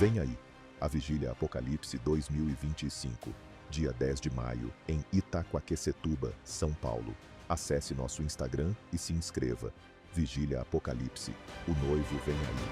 Vem aí, a Vigília Apocalipse 2025, dia 10 de maio, em Itaquaquecetuba, São Paulo. Acesse nosso Instagram e se inscreva. Vigília Apocalipse, o noivo vem aí.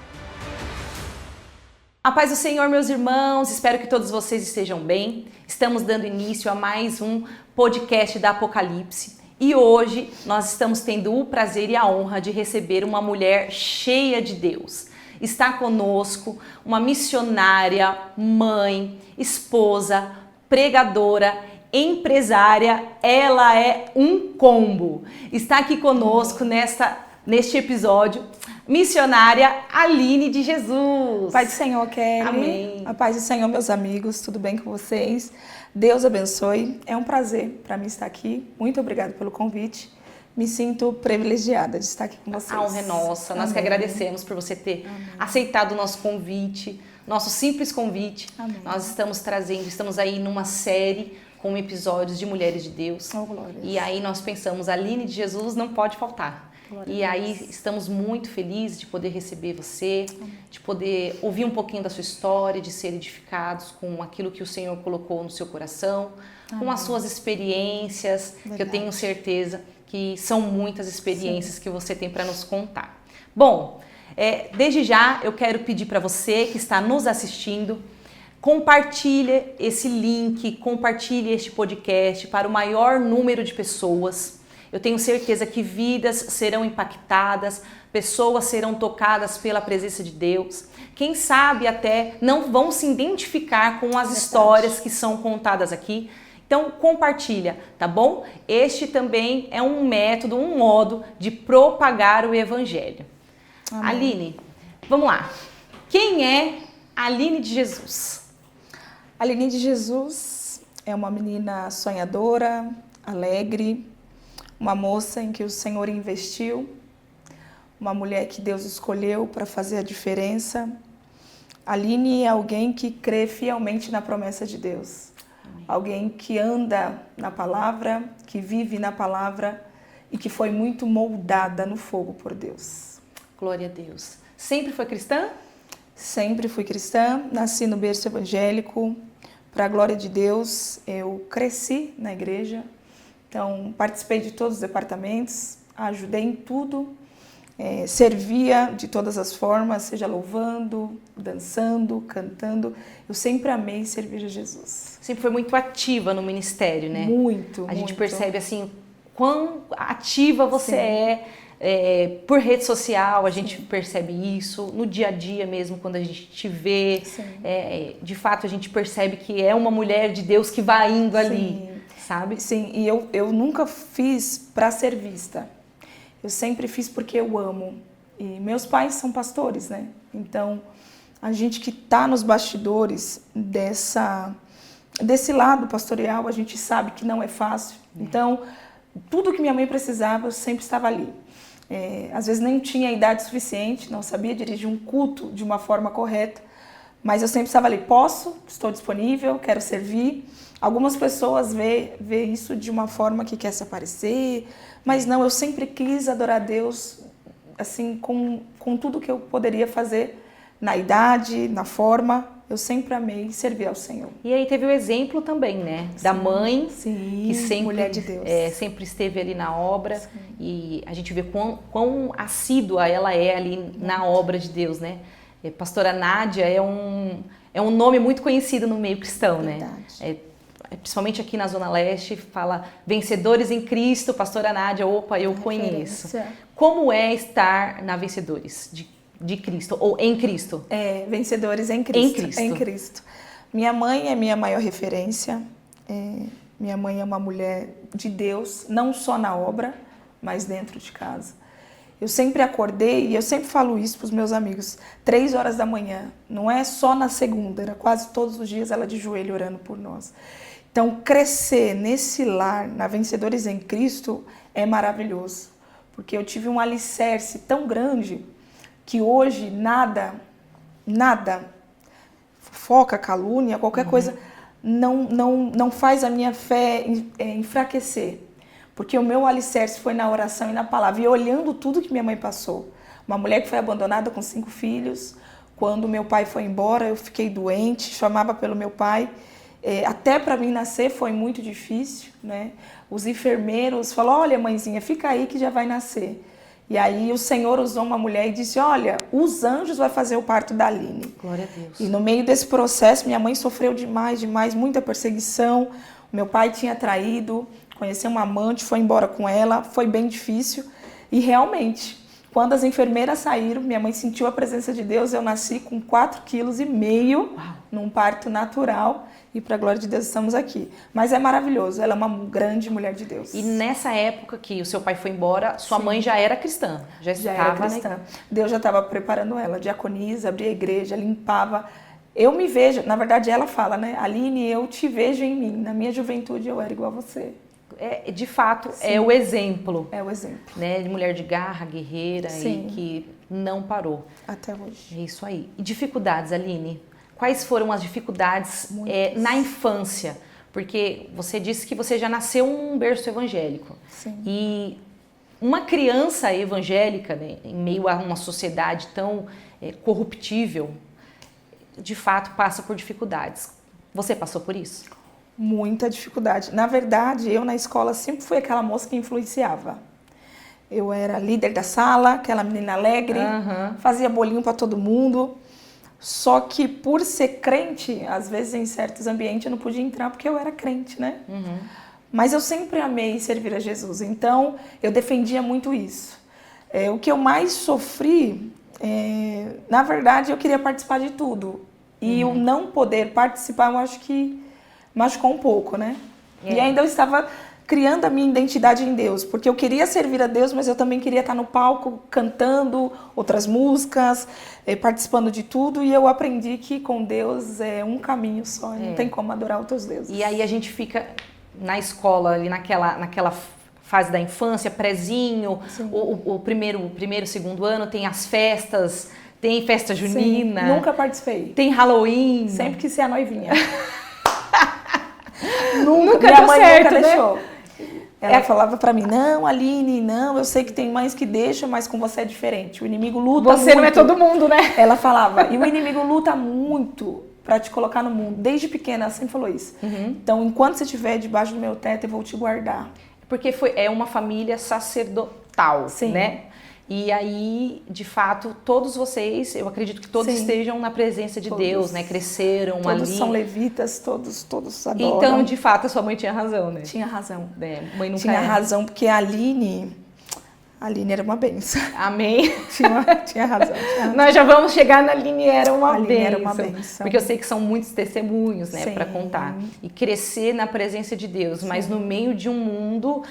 A paz do Senhor, meus irmãos, espero que todos vocês estejam bem. Estamos dando início a mais um podcast da Apocalipse e hoje nós estamos tendo o prazer e a honra de receber uma mulher cheia de Deus. Está conosco uma missionária, mãe, esposa, pregadora, empresária, ela é um combo. Está aqui conosco neste episódio, missionária Aline de Jesus. Paz do Senhor, Kelly. Amém. A paz do Senhor, meus amigos. Tudo bem com vocês? Deus abençoe. É um prazer para mim estar aqui. Muito obrigada pelo convite. Me sinto privilegiada de estar aqui com vocês. A honra é nossa. Nós que agradecemos por você ter aceitado o nosso convite, nosso simples convite. Amém. Nós estamos aí numa série com episódios de Mulheres de Deus. Oh, glória. E aí nós pensamos, a Aline de Jesus não pode faltar. Glória E a aí Deus. estamos muito felizes de poder receber você, de poder ouvir um pouquinho da sua história, de ser edificados com aquilo que o Senhor colocou no seu coração, com as suas experiências, que eu Verdade. tenho certeza que são muitas experiências que você tem para nos contar. Bom, desde já eu quero pedir para você que está nos assistindo, compartilhe esse link, compartilhe este podcast para o maior número de pessoas. Eu tenho certeza que vidas serão impactadas, pessoas serão tocadas pela presença de Deus. Quem sabe até não vão se identificar com as histórias que são contadas aqui. Então compartilha, tá bom? Este também é um método, um modo de propagar o Evangelho. Amém. Aline, vamos lá. Quem é Aline de Jesus? Aline de Jesus é uma menina sonhadora, alegre, uma moça em que o Senhor investiu, uma mulher que Deus escolheu para fazer a diferença. Aline é alguém que crê fielmente na promessa de Deus. Alguém que anda na palavra, que vive na palavra e que foi muito moldada no fogo por Deus. Glória a Deus. Sempre foi cristã? Sempre fui cristã, nasci no berço evangélico. Para a glória de Deus, eu cresci na igreja. Então, participei de todos os departamentos, ajudei em tudo, servia de todas as formas, seja louvando, dançando, cantando. Eu sempre amei servir a Jesus. Sempre foi muito ativa no ministério, né? Muito, A gente muito. percebe assim, quão ativa você por rede social, a gente percebe isso, no dia a dia mesmo, quando a gente te vê, de fato a gente percebe que é uma mulher de Deus que vai indo ali, sabe? Sim, e eu nunca fiz para ser vista. Eu sempre fiz porque eu amo. E meus pais são pastores, né? Então, a gente que está nos bastidores desse lado pastoral, a gente sabe que não é fácil. Então, tudo que minha mãe precisava, eu sempre estava ali. Às vezes nem tinha idade suficiente, não sabia dirigir um culto de uma forma correta, mas eu sempre estava ali, estou disponível, quero servir. Algumas pessoas vê isso de uma forma que quer se aparecer, mas não, eu sempre quis adorar a Deus assim, com tudo que eu poderia fazer, na idade, na forma, eu sempre amei servir ao Senhor. E aí teve o exemplo também, né? Da mãe, que sempre, mulher de Deus. Sempre esteve ali na obra, e a gente vê quão assídua ela é ali na obra de Deus, né? Pastora Nádia é um nome muito conhecido no meio cristão, né? Principalmente aqui na Zona Leste, fala Vencedores em Cristo, Pastora Nádia, eu conheço. Como é estar na Vencedores de Cristo, ou em Cristo? Vencedores em Cristo. Em Cristo. Em Cristo. Minha mãe é minha maior referência. Minha mãe é uma mulher de Deus, não só na obra, mas dentro de casa. Eu sempre acordei, e eu sempre falo isso para os meus amigos, 3 horas da manhã, não é só na segunda, era quase todos os dias ela de joelho orando por nós. Então, crescer nesse lar, na Vencedores em Cristo, é maravilhoso, porque eu tive um alicerce tão grande que hoje nada, fofoca, calúnia, qualquer coisa, não faz a minha fé enfraquecer. Porque o meu alicerce foi na oração e na palavra. E olhando tudo que minha mãe passou. Uma mulher que foi abandonada com 5 filhos, Quando meu pai foi embora, eu fiquei doente, chamava pelo meu pai. Até para mim nascer foi muito difícil, né? Os enfermeiros falaram, olha mãezinha, fica aí que já vai nascer. E aí o Senhor usou uma mulher e disse, olha, os anjos vão fazer o parto da Aline. Glória a Deus. E no meio desse processo, minha mãe sofreu demais, muita perseguição. Meu pai tinha traído, conheceu uma amante, foi embora com ela, foi bem difícil. E realmente, quando as enfermeiras saíram, minha mãe sentiu a presença de Deus, eu nasci com 4,5 kg num parto natural. E para a glória de Deus estamos aqui. Mas é maravilhoso, ela é uma grande mulher de Deus. E nessa época que o seu pai foi embora, sua Sim. mãe já era cristã? Já era cristã. Deus já estava preparando ela, diaconisa, abria a igreja, limpava. Eu me vejo, na verdade ela fala, né? Aline, eu te vejo em mim. Na minha juventude eu era igual a você. De fato, Sim. é o exemplo. É o exemplo. Né? De mulher de garra, guerreira. Sim. E que não parou. Até hoje. É isso aí. E dificuldades, Aline? Quais foram as dificuldades na infância? Porque você disse que você já nasceu num berço evangélico. Sim. E uma criança evangélica, né, em meio a uma sociedade tão corruptível, de fato passa por dificuldades. Você passou por isso? Muita dificuldade. Na verdade, eu na escola sempre fui aquela moça que influenciava. Eu era líder da sala, aquela menina alegre, fazia bolinho para todo mundo. Só que por ser crente, às vezes em certos ambientes eu não podia entrar porque eu era crente, né? Mas eu sempre amei servir a Jesus, então eu defendia muito isso. O que eu mais sofri, na verdade eu queria participar de tudo. E o não poder participar eu acho que machucou um pouco, né? E ainda eu estava criando a minha identidade em Deus, porque eu queria servir a Deus, mas eu também queria estar no palco cantando outras músicas, participando de tudo, e eu aprendi que com Deus é um caminho só, não tem como adorar outros deuses. E aí a gente fica na escola, ali naquela fase da infância, prézinho, o primeiro, segundo ano, tem as festas, tem festa junina. Sim, nunca participei. Tem Halloween. Sempre quis ser a noivinha. Nunca minha deu mãe certo, nunca né? deixou. Ela falava pra mim, não, Aline, não, eu sei que tem mães que deixam, mas com você é diferente. O inimigo luta muito. Você não é todo mundo, né? Ela falava, e o inimigo luta muito pra te colocar no mundo. Desde pequena, ela sempre falou isso. Então, enquanto você estiver debaixo do meu teto, eu vou te guardar. Porque é uma família sacerdotal, Sim. né? E aí, de fato, todos vocês, eu acredito que todos estejam na presença de Deus, né? Cresceram ali. Todos são levitas, todos adoram. Então, de fato, a sua mãe tinha razão, né? Tinha razão. Mãe nunca tinha razão, porque a Aline era uma benção. Amém. Tinha razão. Nós já vamos chegar na Aline era uma benção. Porque eu sei que são muitos testemunhos, né, para contar. E crescer na presença de Deus, mas no meio de um mundo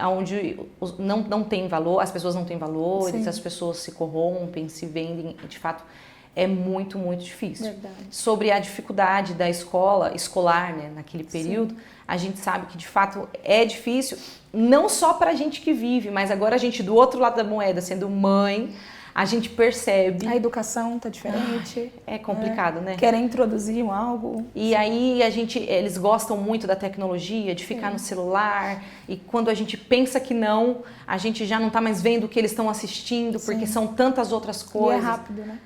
onde não tem valor, as pessoas não têm valores, as pessoas se corrompem, se vendem, de fato, é muito, muito difícil. Verdade. Sobre a dificuldade da escolar, né, naquele período, a gente sabe que, de fato, é difícil, não só para a gente que vive, mas agora a gente, do outro lado da moeda, sendo mãe, a gente percebe... A educação tá diferente. É complicado, né? Querem introduzir algo. E aí eles gostam muito da tecnologia, de ficar no celular, e quando a gente pensa que não, a gente já não tá mais vendo o que eles estão assistindo, porque são tantas outras coisas. E é rápido, né?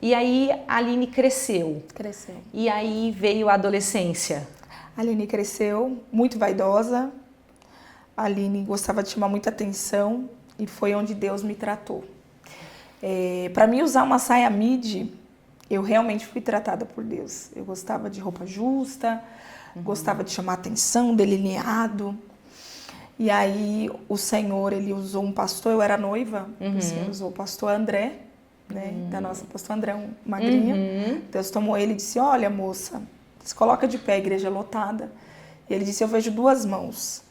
E aí a Aline cresceu. Cresceu. E aí veio a adolescência. A Aline cresceu, muito vaidosa. A Aline gostava de chamar muita atenção e foi onde Deus me tratou. Para mim usar uma saia midi, eu realmente fui tratada por Deus. Eu gostava de roupa justa, gostava de chamar atenção, delineado. E aí o Senhor, ele usou um pastor, eu era noiva, o Senhor usou o pastor André, né, da nossa pastor André, um magrinho. Deus tomou ele e disse, olha moça, se coloca de pé, a igreja lotada. E ele disse, eu vejo 2 mãos.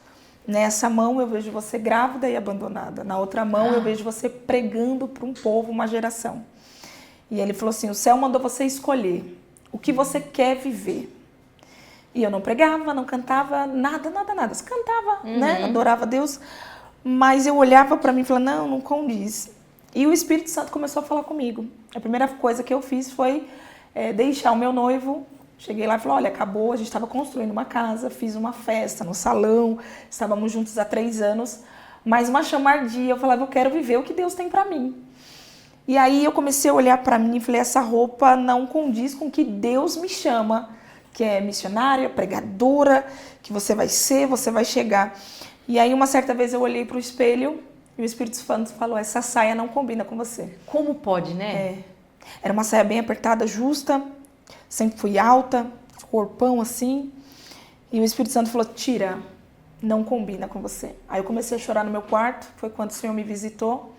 Nessa mão eu vejo você grávida e abandonada. Na outra mão eu vejo você pregando para um povo, uma geração. E ele falou assim, o céu mandou você escolher o que você quer viver. E eu não pregava, não cantava, nada. Você cantava, né? Adorava Deus. Mas eu olhava para mim e falava, não condiz. E o Espírito Santo começou a falar comigo. A primeira coisa que eu fiz foi deixar o meu noivo. Cheguei lá e falei, olha, acabou, a gente estava construindo uma casa, fiz uma festa no salão, estávamos juntos há 3 anos, mas uma chamardia, eu falava, eu quero viver o que Deus tem para mim. E aí eu comecei a olhar para mim e falei, essa roupa não condiz com o que Deus me chama, que é missionária, pregadora, que você vai ser, você vai chegar. E aí uma certa vez eu olhei para o espelho e o Espírito Santo falou, essa saia não combina com você. Como pode, né? Era uma saia bem apertada, justa, sempre fui alta, corpão assim. E o Espírito Santo falou, tira, não combina com você. Aí eu comecei a chorar no meu quarto, foi quando o Senhor me visitou.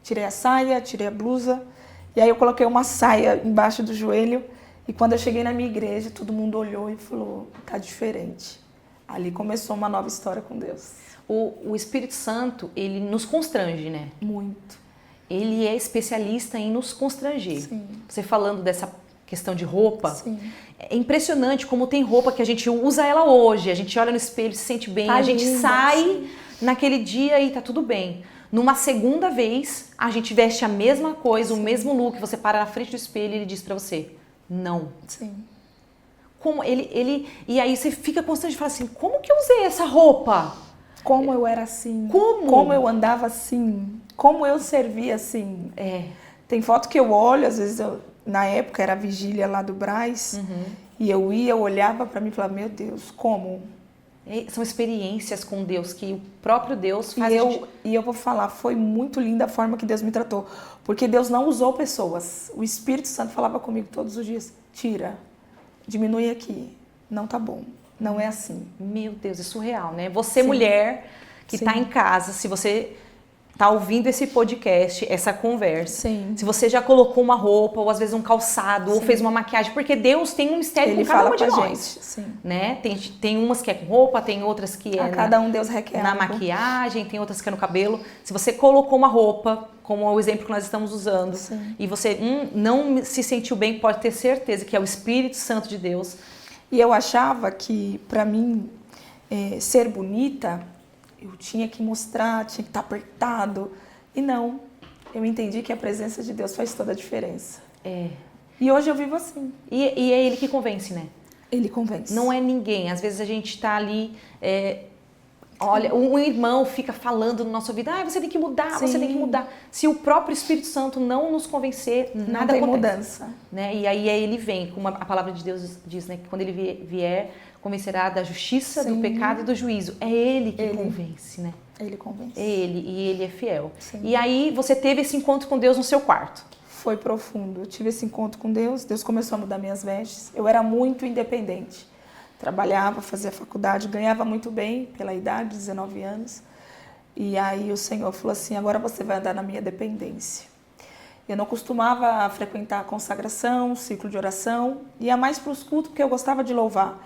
Tirei a saia, tirei a blusa, e aí eu coloquei uma saia embaixo do joelho, e quando eu cheguei na minha igreja, todo mundo olhou e falou, tá diferente. Ali começou uma nova história com Deus. O Espírito Santo, ele nos constrange, né? Muito. Ele é especialista em nos constranger. Sim. Você falando dessa questão de roupa, Sim. é impressionante como tem roupa que a gente usa ela hoje, a gente olha no espelho, se sente bem, Tá a gente linda, sai sim. naquele dia e tá tudo bem. Numa segunda vez, a gente veste a mesma coisa, o mesmo look, você para na frente do espelho e ele diz pra você, não. Sim. Como e aí você fica constante e fala assim, como que eu usei essa roupa? Como eu era assim. Como? Como eu andava assim. Como eu servia assim. Tem foto que eu olho, às vezes, na época era a vigília lá do Brás, e eu olhava pra mim e falava, meu Deus, como? São experiências com Deus que o próprio Deus faz. E eu vou falar, foi muito linda a forma que Deus me tratou. Porque Deus não usou pessoas. O Espírito Santo falava comigo todos os dias, tira, diminui aqui, não tá bom, não é assim. Meu Deus, é surreal, né? Você, Sim. mulher, que Sim. tá em casa, se você tá ouvindo esse podcast, essa conversa, Sim. se você já colocou uma roupa, ou às vezes um calçado, ou Sim. fez uma maquiagem, porque Deus tem um mistério Ele com cada fala uma de com a nós. gente. Sim. Né? Tem umas que é com roupa, tem outras que é A cada um Deus requer na algo. maquiagem, tem outras que é no cabelo. Se você colocou uma roupa, como é o exemplo que nós estamos usando, Sim. e você não se sentiu bem, pode ter certeza que é o Espírito Santo de Deus. E eu achava que, pra mim, ser bonita, eu tinha que mostrar, tinha que estar apertado. E não, eu entendi que a presença de Deus faz toda a diferença. E hoje eu vivo assim. E é Ele que convence, né? Ele convence. Não é ninguém. Às vezes a gente tá ali... olha, um irmão fica falando no nosso ouvido, você tem que mudar, Sim. você tem que mudar. Se o próprio Espírito Santo não nos convencer, Não nada tem acontece. mudança. Né? E aí ele vem, como a palavra de Deus diz, né? Que quando ele vier, convencerá da justiça, do Sim. pecado e do juízo. É Ele que Ele. convence, né? Ele convence. É Ele, e Ele é fiel. Sim. E aí você teve esse encontro com Deus no seu quarto. Foi profundo. Eu tive esse encontro com Deus, Deus começou a mudar minhas vestes. Eu era muito independente. Trabalhava, fazia faculdade, ganhava muito bem pela idade, 19 anos. E aí o Senhor falou assim, agora você vai andar na minha dependência. Eu não costumava frequentar a consagração, ciclo de oração, ia mais para os cultos porque eu gostava de louvar.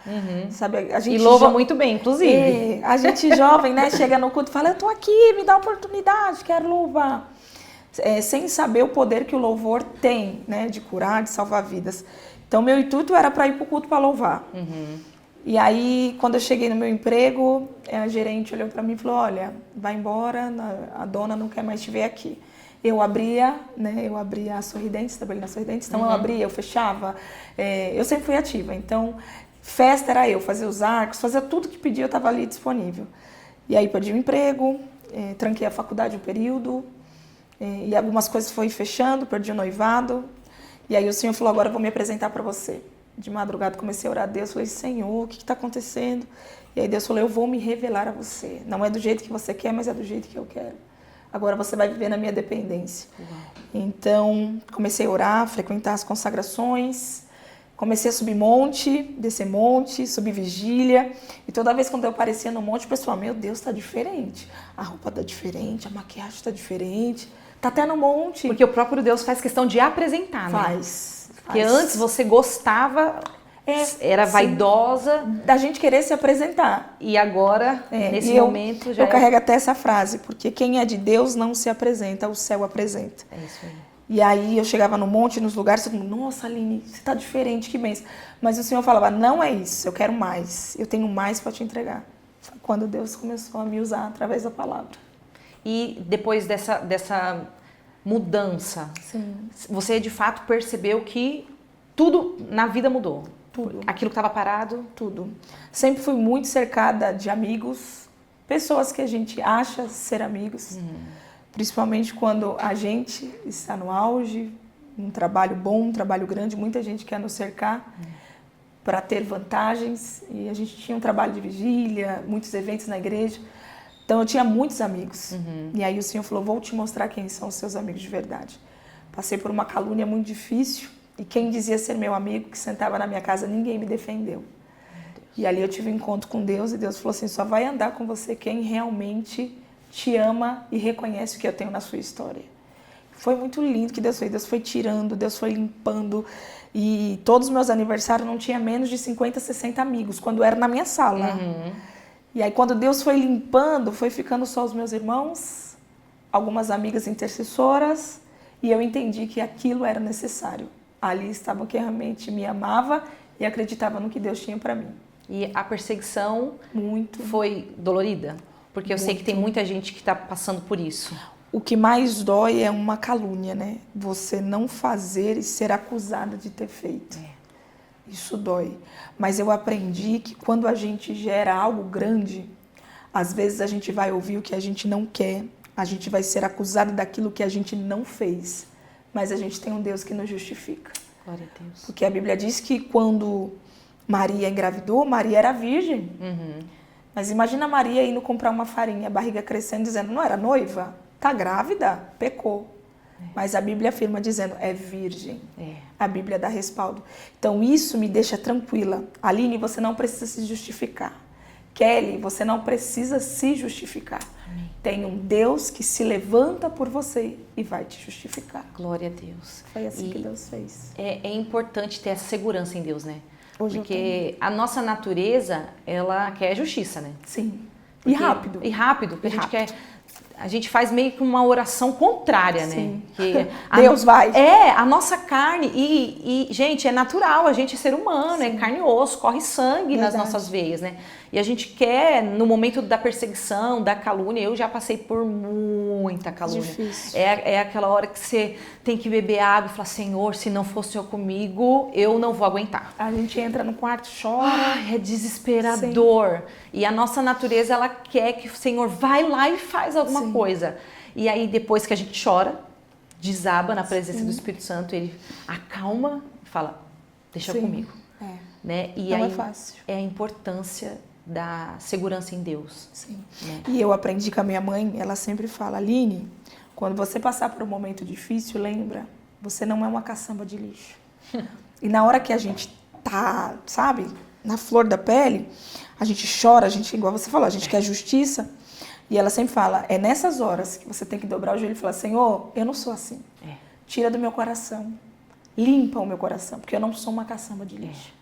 Sabe, a gente E louva muito bem, inclusive. A gente jovem, né, chega no culto e fala, eu tô aqui, me dá oportunidade, quero louvar. Sem saber o poder que o louvor tem, né, de curar, de salvar vidas. Então, meu intuito era para ir para o culto para louvar. E aí, quando eu cheguei no meu emprego, a gerente olhou para mim e falou, olha, vai embora, a dona não quer mais te ver aqui. Eu abria, né, a Sorridentes, trabalhei na Sorridentes, então eu abria, eu fechava, eu sempre fui ativa. Então, festa era eu, fazia os arcos, fazia tudo que pedia, eu estava ali disponível. E aí perdi o emprego, tranquei a faculdade um período, e algumas coisas foi fechando, perdi o noivado. E aí o Senhor falou, agora eu vou me apresentar para você. De madrugada comecei a orar a Deus, falei, Senhor, o que está acontecendo? E aí Deus falou, eu vou me revelar a você. Não é do jeito que você quer, mas é do jeito que eu quero. Agora você vai viver na minha dependência. Então, comecei a orar, frequentar as consagrações, comecei a subir monte, descer monte, subir vigília. E toda vez quando eu aparecia no monte, o pessoal, meu Deus, está diferente. A roupa está diferente, a maquiagem está diferente. Está até no monte. Porque o próprio Deus faz questão de apresentar, né? Faz. Porque antes você gostava, era vaidosa. Da gente querer se apresentar. E agora, nesse momento, já eu carrego até essa frase, porque quem é de Deus não se apresenta, o céu apresenta. É isso aí. E aí eu chegava no monte, nos lugares, todo mundo, nossa, Aline, você tá diferente, que bênção. Mas o Senhor falava, não é isso, eu quero mais, eu tenho mais para te entregar. Quando Deus começou a me usar através da palavra. E depois dessa mudança, Sim. você de fato percebeu que tudo na vida mudou? Tudo. Aquilo que estava parado? Tudo. Sempre fui muito cercada de amigos, pessoas que a gente acha ser amigos, Principalmente quando a gente está no auge, um trabalho bom, um trabalho grande, muita gente quer nos cercar para ter vantagens. E a gente tinha um trabalho de vigília, muitos eventos na igreja. Então eu tinha muitos amigos. E aí o Senhor falou, vou te mostrar quem são os seus amigos de verdade. Passei por uma calúnia muito difícil. E quem dizia ser meu amigo, que sentava na minha casa, ninguém me defendeu. E ali eu tive um encontro com Deus e Deus falou assim, só vai andar com você quem realmente te ama e reconhece o que eu tenho na sua história. Foi muito lindo que Deus fez. Deus foi tirando, Deus foi limpando. E todos os meus aniversários não tinha menos de 50, 60 amigos, quando era na minha sala. E aí quando Deus foi limpando, foi ficando só os meus irmãos, algumas amigas intercessoras, e eu entendi que aquilo era necessário. Ali estavam que realmente me amava e acreditava no que Deus tinha para mim. E a perseguição Muito. foi dolorida? Porque eu sei que tem muita gente que está passando por isso. O que mais dói é uma calúnia, né? Você não fazer e ser acusada de ter feito. Isso dói. Mas eu aprendi que quando a gente gera algo grande, às vezes a gente vai ouvir o que a gente não quer, a gente vai ser acusado daquilo que a gente não fez. Mas a gente tem um Deus que nos justifica. Glória a Deus. Porque a Bíblia diz que quando Maria engravidou, Maria era virgem. Mas imagina Maria indo comprar uma farinha, a barriga crescendo, dizendo, não era noiva? Tá grávida? Pecou. Mas a Bíblia afirma dizendo, é virgem. A Bíblia dá respaldo. Então isso me deixa tranquila. Aline, você não precisa se justificar. Kelly, você não precisa se justificar. Amém. Tem um Deus que se levanta por você e vai te justificar. Glória a Deus. Foi assim que Deus fez. É importante ter essa segurança em Deus, né? Hoje porque a nossa natureza, ela quer justiça, né? Sim. Porque, e rápido. E rápido. Porque a gente faz meio que uma oração contrária, Sim. né? Que Deus vai. A nossa carne, gente, é natural, a gente é ser humano, Sim. É carne e osso, corre sangue nas nossas veias, né? E a gente quer, no momento da perseguição, da calúnia, eu já passei por muita calúnia. Difícil. É aquela hora que você tem que beber água e falar, Senhor, se não fosse eu comigo, eu não vou aguentar. A gente entra no quarto, chora. É desesperador. Sim. E a nossa natureza, ela quer que o Senhor vai lá e faz alguma Sim. coisa. E aí, depois que a gente chora, desaba na presença Sim. do Espírito Santo, ele acalma e fala, deixa Sim. comigo. Né? E não aí, é fácil. É a importância da segurança em Deus. Sim. Né? E eu aprendi com a minha mãe, ela sempre fala, Aline, quando você passar por um momento difícil, lembra, você não é uma caçamba de lixo. E na hora que a gente tá, sabe, na flor da pele, a gente chora, a gente, igual você falou, a gente quer justiça. E ela sempre fala, é nessas horas que você tem que dobrar o joelho e falar, Senhor, eu não sou assim. Tira do meu coração, limpa o meu coração, porque eu não sou uma caçamba de lixo.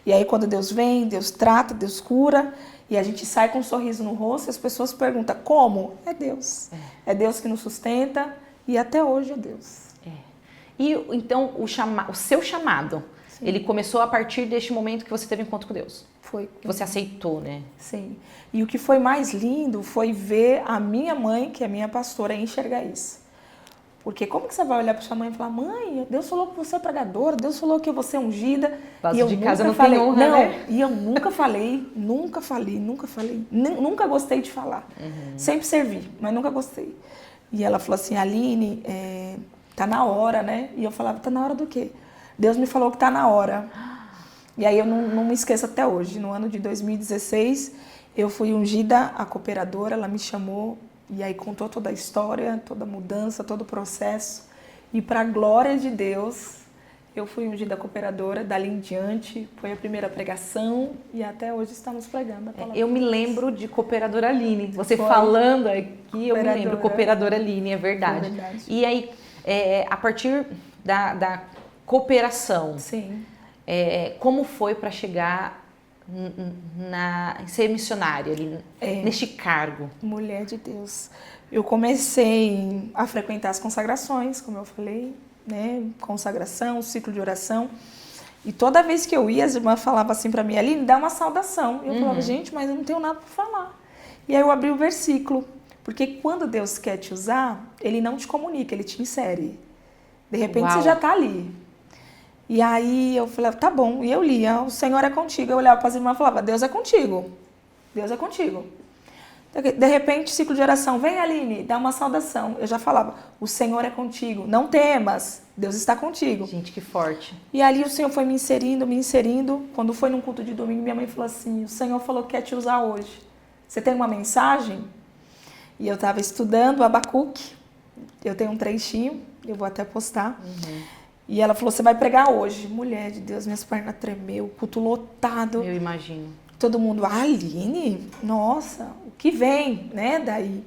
E aí quando Deus vem, Deus trata, Deus cura, e a gente sai com um sorriso no rosto e as pessoas perguntam, como? É Deus. É Deus que nos sustenta e até hoje é Deus. E então o seu chamado, Sim. ele começou a partir deste momento que você teve encontro com Deus? Foi. Que você aceitou, né? Sim. E o que foi mais lindo foi ver a minha mãe, que é minha pastora, enxergar isso. Porque como que você vai olhar para sua mãe e falar, mãe, Deus falou que você é pregadora, Deus falou que você é ungida. Vaso e eu de casa não falei, tem honra, não, né? E eu nunca falei, nunca gostei de falar. Sempre servi, mas nunca gostei. E ela falou assim, Aline, tá na hora, né? E eu falava, tá na hora do quê? Deus me falou que tá na hora. E aí eu não me esqueço até hoje. No ano de 2016, eu fui ungida a cooperadora, ela me chamou. E aí contou toda a história, toda a mudança, todo o processo. E para a glória de Deus, eu fui ungida cooperadora, dali em diante, foi a primeira pregação e até hoje estamos pregando a palavra. Eu me lembro de Cooperadora Aline, você falando aqui, eu me lembro, Cooperadora Aline, é verdade. E aí, a partir da cooperação, Sim. Como foi para chegar em ser missionária ali, neste cargo? Mulher de Deus. Eu comecei a frequentar as consagrações, como eu falei, né? Consagração, ciclo de oração. E toda vez que eu ia, as irmãs falavam assim para mim, Aline, dá uma saudação. E eu falava, gente, mas eu não tenho nada para falar. E aí eu abri o versículo. Porque quando Deus quer te usar, Ele não te comunica, Ele te insere. De repente você já está ali. E aí eu falava, tá bom. E eu lia, o Senhor é contigo. Eu olhava para as irmãs e falava, Deus é contigo. Deus é contigo. De repente, ciclo de oração, vem Aline, dá uma saudação. Eu já falava, o Senhor é contigo, não temas, Deus está contigo. Gente, que forte. E ali o Senhor foi me inserindo. Quando foi num culto de domingo, minha mãe falou assim, o Senhor falou que quer te usar hoje. Você tem uma mensagem? E eu estava estudando Abacuque, eu tenho um trechinho, eu vou até postar. E ela falou, você vai pregar hoje. Mulher de Deus, minhas pernas tremeu, culto lotado. Eu imagino. Todo mundo, Aline, nossa, o que vem, né, daí?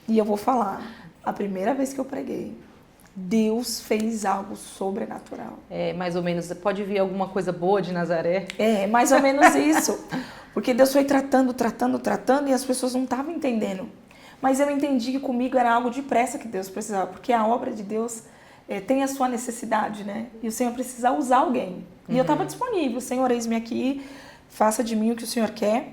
E eu vou falar, a primeira vez que eu preguei, Deus fez algo sobrenatural. É, mais ou menos, pode vir alguma coisa boa de Nazaré? É, mais ou menos isso. Porque Deus foi tratando e as pessoas não estavam entendendo. Mas eu entendi que comigo era algo depressa que Deus precisava, porque a obra de Deus tem a sua necessidade, né? E o Senhor precisa usar alguém. E eu estava disponível, Senhor, eis-me aqui, faça de mim o que o Senhor quer.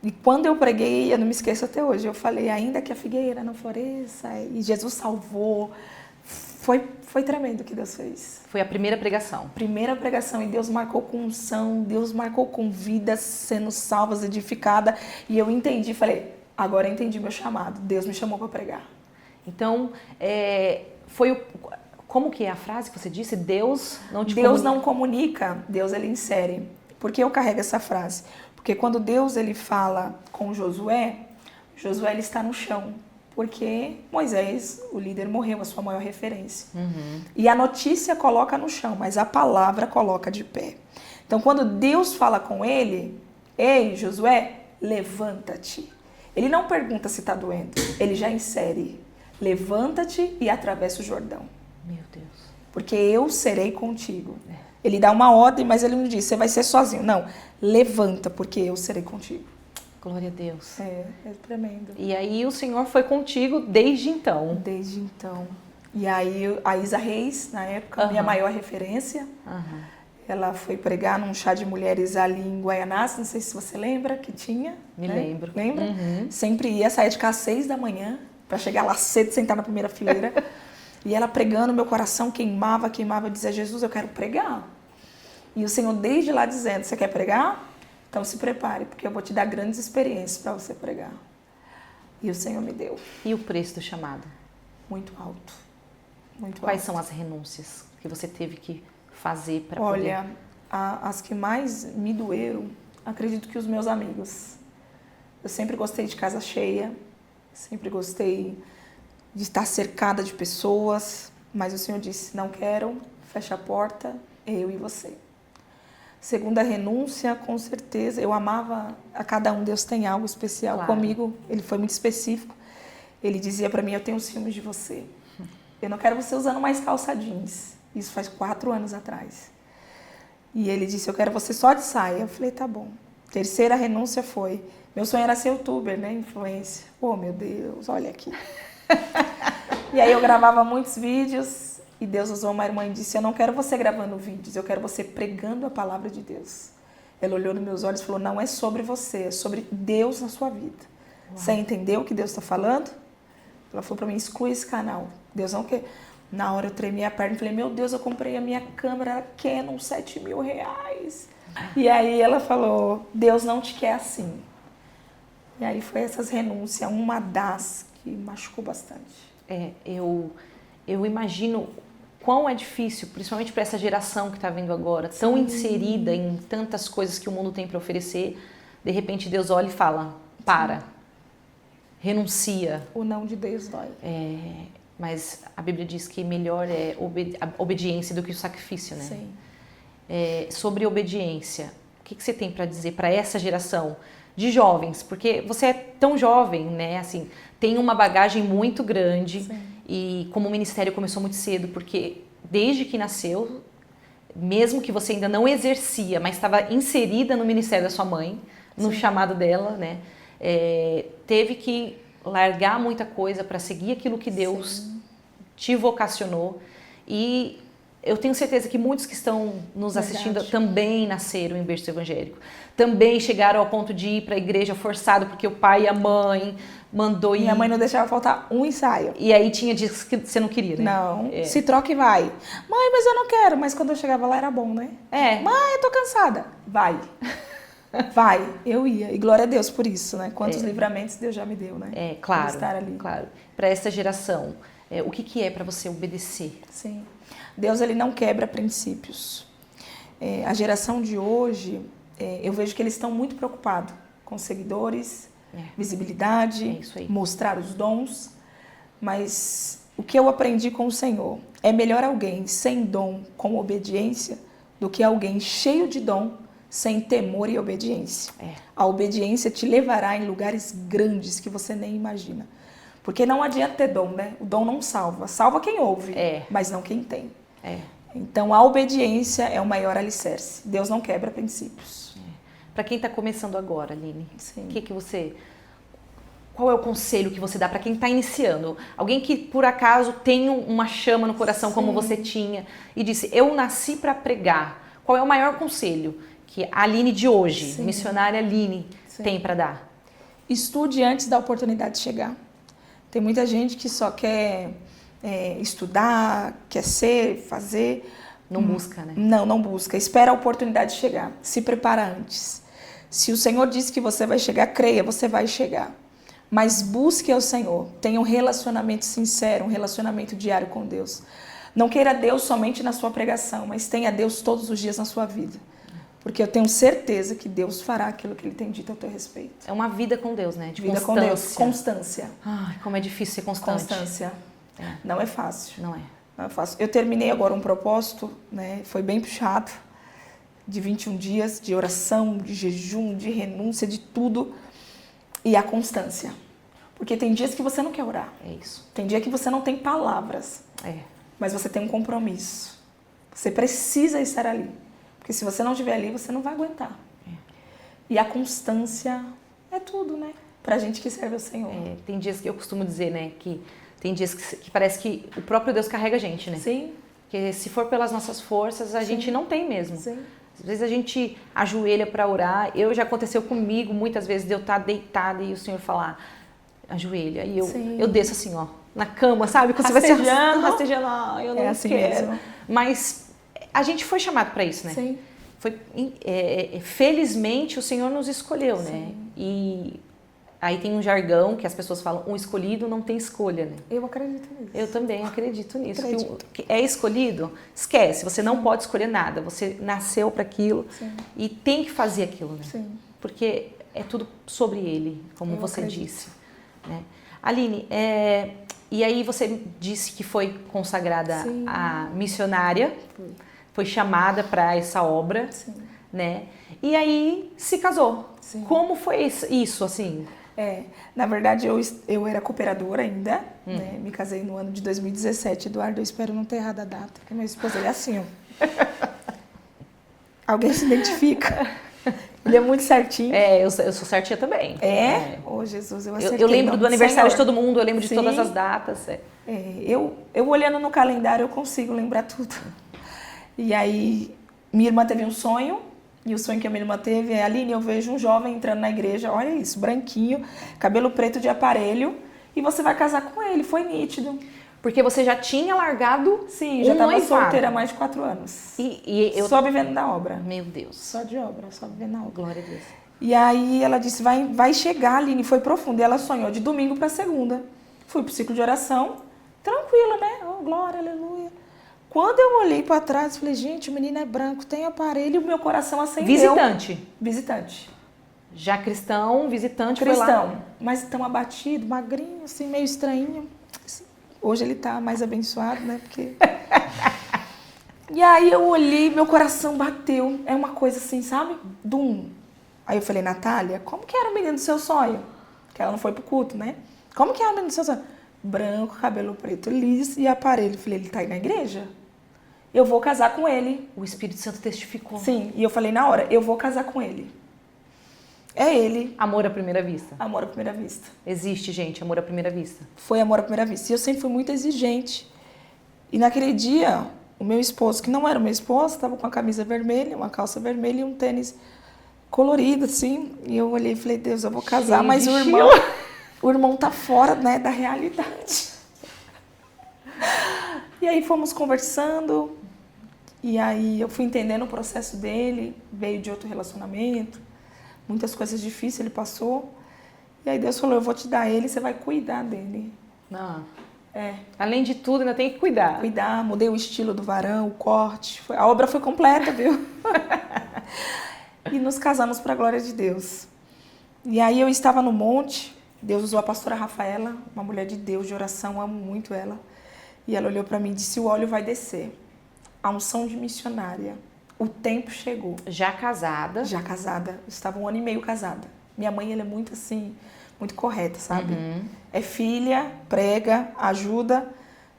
E quando eu preguei, eu não me esqueço até hoje, eu falei, ainda que a figueira não floresça, e Jesus salvou. Foi tremendo o que Deus fez. Foi a primeira pregação. Primeira pregação, e Deus marcou com unção, Deus marcou com vidas sendo salvas, edificadas. E eu entendi, falei, agora eu entendi meu chamado, Deus me chamou para pregar. Então, como que é a frase que você disse? Deus não te Deus comunica. não comunica, Deus ele insere. Por que eu carrego essa frase? Porque quando Deus ele fala com Josué, Josué ele está no chão. Porque Moisés, o líder, morreu, a sua maior referência. E a notícia coloca no chão, mas a palavra coloca de pé. Então, quando Deus fala com ele, ei, Josué, levanta-te. Ele não pergunta se está doendo, ele já insere. Levanta-te e atravessa o Jordão. Meu Deus. Porque eu serei contigo. Ele dá uma ordem, mas ele não diz, você vai ser sozinho. Não, levanta, porque eu serei contigo. Glória a Deus. É tremendo. E aí o Senhor foi contigo desde então. Desde então. E aí a Isa Reis, na época, minha maior referência, ela foi pregar num chá de mulheres ali em Guaianás, não sei se você lembra que tinha. Me né? lembro. Lembra? Sempre ia, sair de casa às 6 da manhã, para chegar lá cedo, sentar na primeira fileira. E ela pregando, meu coração queimava, eu dizia, Jesus, eu quero pregar. E o Senhor desde lá dizendo, você quer pregar? Então se prepare, porque eu vou te dar grandes experiências para você pregar. E o Senhor me deu. E o preço do chamado? Muito alto. Muito Quais alto. são as renúncias que você teve que fazer para poder... Olha, as que mais me doeram, acredito que os meus amigos. Eu sempre gostei de casa cheia, sempre gostei de estar cercada de pessoas, mas o Senhor disse, não quero, fecha a porta, eu e você. Segunda renúncia, com certeza, eu amava a cada um, Deus tem algo especial comigo, ele foi muito específico. Ele dizia para mim, eu tenho ciúmes de você. Eu não quero você usando mais calça jeans. Isso faz 4 anos atrás. E ele disse, eu quero você só de saia. Eu falei, tá bom. Terceira renúncia foi, meu sonho era ser youtuber, né, influência. Oh, meu Deus, olha aqui. E aí eu gravava muitos vídeos e Deus usou uma irmã e disse, eu não quero você gravando vídeos, eu quero você pregando a palavra de Deus. Ela olhou nos meus olhos e falou, não é sobre você, é sobre Deus na sua vida. Uau. Você entendeu o que Deus está falando? Ela falou para mim, exclui esse canal. Deus não quer. Na hora eu tremi a perna e falei, meu Deus, eu comprei a minha câmera Canon, R$7.000. E aí ela falou, Deus não te quer assim. E aí foi essas renúncias, uma das que machucou bastante. Eu imagino quão é difícil, principalmente para essa geração que está vindo agora, tão inserida em tantas coisas que o mundo tem para oferecer, de repente Deus olha e fala, para, renuncia. O não de Deus dói. Mas a Bíblia diz que melhor é a obediência do que o sacrifício, né? Sim. Sobre obediência, o que você tem para dizer para essa geração de jovens? Porque você é tão jovem, né? Assim, tem uma bagagem muito grande. Sim. E como o ministério começou muito cedo, porque desde que nasceu, mesmo que você ainda não exercia, mas estava inserida no ministério da sua mãe, no Sim. chamado dela, né? Teve que largar muita coisa para seguir aquilo que Deus Sim. te vocacionou. E eu tenho certeza que muitos que estão nos assistindo também nasceram em berço evangélico. Também chegaram ao ponto de ir para a igreja forçado, porque o pai e a mãe mandou ir. Minha mãe não deixava faltar um ensaio. E aí tinha dias que você não queria, né? Não, se troca e vai. Mãe, mas eu não quero. Mas quando eu chegava lá era bom, né? Mãe, eu tô cansada. Vai. Vai, eu ia. E glória a Deus por isso, né? Quantos livramentos Deus já me deu, né? Claro, por estar ali. claro. Para essa geração, o que é para você obedecer? Sim. Deus, ele não quebra princípios. A geração de hoje, eu vejo que eles estão muito preocupados com seguidores, visibilidade, mostrar os dons. Mas o que eu aprendi com o Senhor é melhor alguém sem dom com obediência do que alguém cheio de dom sem temor e obediência. A obediência te levará em lugares grandes que você nem imagina. Porque não adianta ter dom, né? O dom não salva. Salva quem ouve, mas não quem tem. Então, a obediência é o maior alicerce. Deus não quebra princípios. Para quem está começando agora, Aline, qual é o conselho que você dá para quem está iniciando? Alguém que, por acaso, tem uma chama no coração como você tinha e disse, eu nasci para pregar. Qual é o maior conselho que a Aline de hoje, missionária Aline, tem para dar? Estude antes da oportunidade chegar. Tem muita gente que só quer estudar, quer fazer. Não busca, né? Não busca. Espera a oportunidade chegar. Se prepara antes. Se o Senhor disse que você vai chegar, creia, você vai chegar. Mas busque ao Senhor. Tenha um relacionamento sincero, um relacionamento diário com Deus. Não queira Deus somente na sua pregação, mas tenha Deus todos os dias na sua vida. Porque eu tenho certeza que Deus fará aquilo que Ele tem dito ao teu respeito. É uma vida com Deus, né? De vida constância. Com Deus. Constância. Ai, como é difícil ser constante. Constância. Não é fácil. Não é fácil. Eu terminei agora um propósito, né? Foi bem puxado, de 21 dias de oração, de jejum, de renúncia, de tudo. E a constância. Porque tem dias que você não quer orar. É isso. Tem dia que você não tem palavras. Mas você tem um compromisso. Você precisa estar ali. Porque se você não estiver ali, você não vai aguentar. E a constância é tudo, né? Pra gente que serve ao Senhor. Tem dias que eu costumo dizer, né? Que tem dias que parece que o próprio Deus carrega a gente, né? Sim. Porque se for pelas nossas forças, a gente não tem mesmo. Sim. Às vezes a gente ajoelha para orar. Já aconteceu comigo muitas vezes de eu estar deitada e o Senhor falar, ajoelha. E eu desço assim, ó, na cama, sabe? Quando você vai se rastejando, eu não assim quero. Mesmo. Mas a gente foi chamado para isso, né? Sim. Felizmente o Senhor nos escolheu, Sim. né? E aí tem um jargão que as pessoas falam, um escolhido não tem escolha, né? Eu acredito nisso. Eu também acredito nisso. Que é escolhido, esquece, você não pode escolher nada, você nasceu para aquilo e tem que fazer aquilo, né? Sim. Porque é tudo sobre ele, como você disse. Né? Aline, e aí você disse que foi consagrada a missionária, foi chamada para essa obra, né? E aí se casou. Sim. Como foi isso, assim? Na verdade, eu era cooperadora ainda, né? Me casei no ano de 2017. Eduardo, eu espero não ter errado a data, porque meu esposo ele é assim, ó. Alguém se identifica? Ele é muito certinho. Eu sou certinha também. Oh, Jesus, eu acertei. Eu lembro do aniversário de todo mundo, eu lembro de todas as datas. Eu olhando no calendário, eu consigo lembrar tudo. E aí, minha irmã teve um sonho, e o sonho que a minha irmã teve é, Aline, eu vejo um jovem entrando na igreja, olha isso, branquinho, cabelo preto de aparelho, e você vai casar com ele. Foi nítido. Porque você já tinha largado já estava solteira há mais de 4 anos. Só vivendo da obra. Meu Deus. Só de obra, só vivendo na obra. Glória a Deus. E aí ela disse, vai chegar, Aline, foi profundo. E ela sonhou de domingo para segunda. Fui pro ciclo de oração, tranquila, né? Oh, glória, aleluia. Quando eu olhei para trás, falei, gente, o menino é branco, tem aparelho, e o meu coração acendeu. Visitante. Já cristão, visitante, cristão, foi lá. Mas tão abatido, magrinho, assim, meio estranho. Hoje ele tá mais abençoado, né? Porque... E aí eu olhei, meu coração bateu. É uma coisa assim, sabe? Dum. Aí eu falei, Natália, como que era o menino do seu sonho? Que ela não foi pro culto, né? Como que era o menino do seu sonho? Branco, cabelo preto, liso e aparelho. Eu falei, ele tá aí na igreja? Eu vou casar com ele. O Espírito Santo testificou. Sim, e eu falei na hora, eu vou casar com ele. É ele. Amor à primeira vista. Amor à primeira vista. Existe, gente, amor à primeira vista. Foi amor à primeira vista. E eu sempre fui muito exigente. E naquele dia, o meu esposo, que não era o meu esposo, estava com a camisa vermelha, uma calça vermelha e um tênis colorido, assim. E eu olhei e falei, Deus, eu vou casar, cheio mas o irmão tá fora, né, da realidade. E aí fomos conversando, e aí eu fui entendendo o processo dele, veio de outro relacionamento, muitas coisas difíceis ele passou. E aí Deus falou, eu vou te dar ele, você vai cuidar dele. Além de tudo, ainda tem que cuidar. Cuidar, mudei o estilo do varão, o corte. A obra foi completa, viu? E nos casamos para a glória de Deus. E aí eu estava no monte, Deus usou a pastora Rafaela, uma mulher de Deus, de oração, amo muito ela. E ela olhou para mim e disse, o óleo vai descer. A unção de missionária. O tempo chegou. Já casada? Já casada. Eu estava 1 ano e meio casada. Minha mãe, ela é muito assim, muito correta, sabe? É filha, prega, ajuda,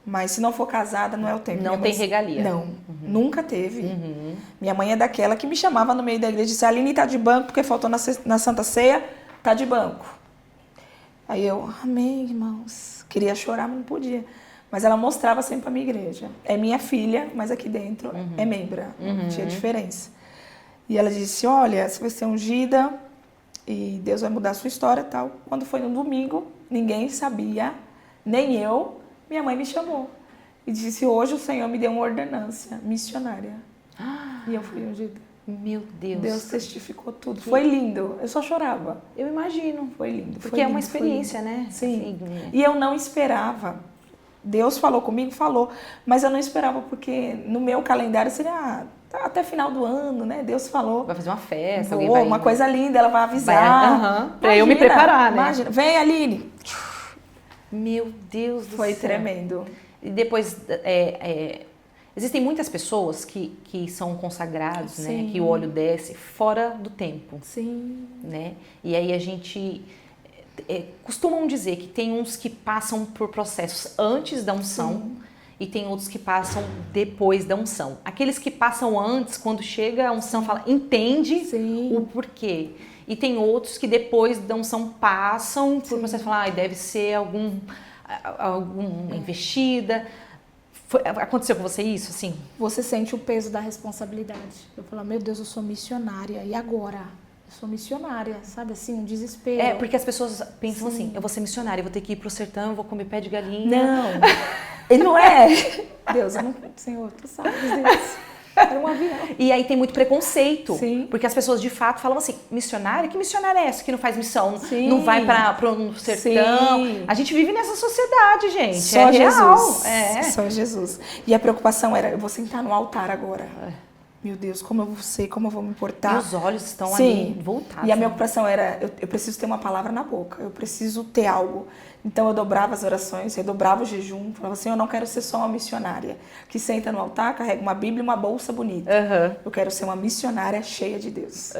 mas se não for casada, não é o tempo. Não tem regalia. Não, nunca teve. Minha mãe é daquela que me chamava no meio da igreja e disse, Aline tá de banco porque faltou na Santa Ceia, tá de banco. Aí eu, amém, irmãos. Queria chorar, mas não podia. Mas ela mostrava sempre a minha igreja. É minha filha, mas aqui dentro é membra. Não tinha diferença. E ela disse, olha, você vai ser ungida e Deus vai mudar a sua história e tal. Quando foi no domingo, ninguém sabia, nem eu, minha mãe me chamou. E disse, hoje o Senhor me deu uma ordenância missionária. E eu fui ungida. Meu Deus. Deus testificou tudo. Foi lindo. Eu só chorava. Eu imagino. Foi lindo. Porque é uma experiência, né? Sim. Assim, E eu não esperava. Deus falou comigo, falou. Mas eu não esperava porque no meu calendário seria até final do ano, né? Deus falou. Vai fazer uma festa, alguém vai... Uma coisa linda, ela vai avisar. Pra eu me preparar, né? Imagina. Vem, Aline. Meu Deus do Foi céu. tremendo. E depois, existem muitas pessoas que são consagrados, né? Que o óleo desce fora do tempo. Sim. Né? E aí a gente... costumam dizer que tem uns que passam por processos antes da unção e tem outros que passam depois da unção. Aqueles que passam antes, quando chega a unção, fala, entende o porquê. E tem outros que depois da unção passam por processo e falam, deve ser alguma investida. Aconteceu com você isso, assim? Você sente o peso da responsabilidade. Eu falo, meu Deus, eu sou missionária, e agora? Eu sou missionária, sabe assim, um desespero. Porque as pessoas pensam assim, eu vou ser missionária, eu vou ter que ir pro sertão, eu vou comer pé de galinha. Não, ele não é. Deus, eu não... Senhor, tu sabes Deus. Era um avião. E aí tem muito preconceito. Sim. Porque as pessoas de fato falam assim, missionária? Que missionária é essa que não faz missão? Sim. Não vai para um sertão? Sim. A gente vive nessa sociedade, gente. Só Jesus. Jesus. Só Jesus. E a preocupação era, eu vou sentar no altar agora. Meu Deus, como eu vou ser, como eu vou me portar. E os olhos estão ali voltados. E a minha preocupação era, eu preciso ter uma palavra na boca, eu preciso ter algo. Então eu dobrava as orações, eu dobrava o jejum, falava assim, eu não quero ser só uma missionária que senta no altar, carrega uma Bíblia e uma bolsa bonita. Eu quero ser uma missionária cheia de Deus.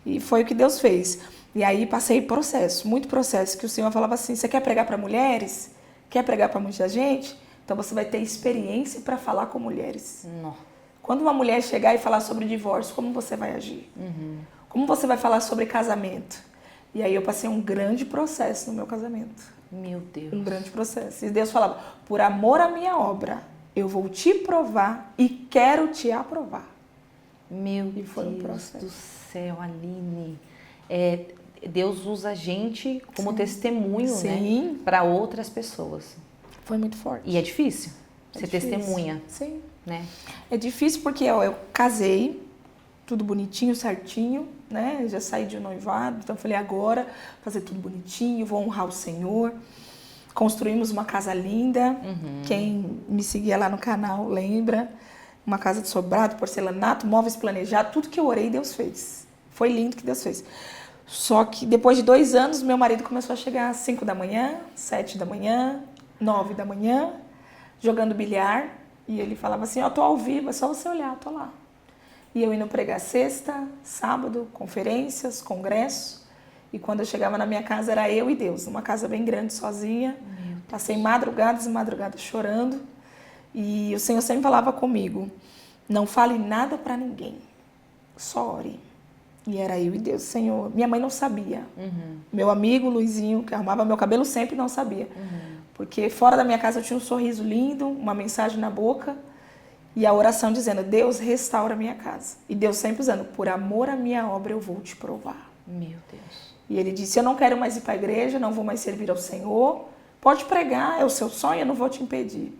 E foi o que Deus fez. E aí passei processo, muito processo, que o Senhor falava assim, você quer pregar para mulheres? Quer pregar para muita gente? Então você vai ter experiência para falar com mulheres. Quando uma mulher chegar e falar sobre divórcio, como você vai agir? Como você vai falar sobre casamento? E aí eu passei um grande processo no meu casamento. Meu Deus. Um grande processo. E Deus falava, por amor à minha obra, eu vou te provar e quero te aprovar. Meu E foi um Deus processo. do céu, Aline. Deus usa a gente como testemunho, né? Para outras pessoas. Foi muito forte. E é difícil ser difícil. testemunha. Sim. Né? É difícil porque eu casei, tudo bonitinho, certinho, né? Eu já saí de um noivado, então eu falei, agora fazer tudo bonitinho, vou honrar o Senhor. Construímos uma casa linda, quem me seguia lá no canal lembra, uma casa de sobrado, porcelanato, móveis planejados, tudo que eu orei Deus fez. Foi lindo que Deus fez. Só que depois de 2 anos, meu marido começou a chegar às 5 da manhã, 7 da manhã, 9 da manhã, jogando bilhar. E ele falava assim, tô ao vivo, é só você olhar, tô lá. E eu indo pregar sexta, sábado, conferências, congresso. E quando eu chegava na minha casa, era eu e Deus, numa casa bem grande, sozinha. Passei madrugadas e madrugadas chorando. E o Senhor sempre falava comigo, não fale nada para ninguém, só ore. E era eu e Deus, Senhor. Minha mãe não sabia. Meu amigo Luizinho, que arrumava meu cabelo, sempre não sabia. Porque fora da minha casa eu tinha um sorriso lindo, uma mensagem na boca e a oração dizendo, Deus restaura a minha casa. E Deus sempre usando, por amor à minha obra eu vou te provar. Meu Deus. E ele disse, eu não quero mais ir para a igreja, não vou mais servir ao Senhor. Pode pregar, é o seu sonho, eu não vou te impedir.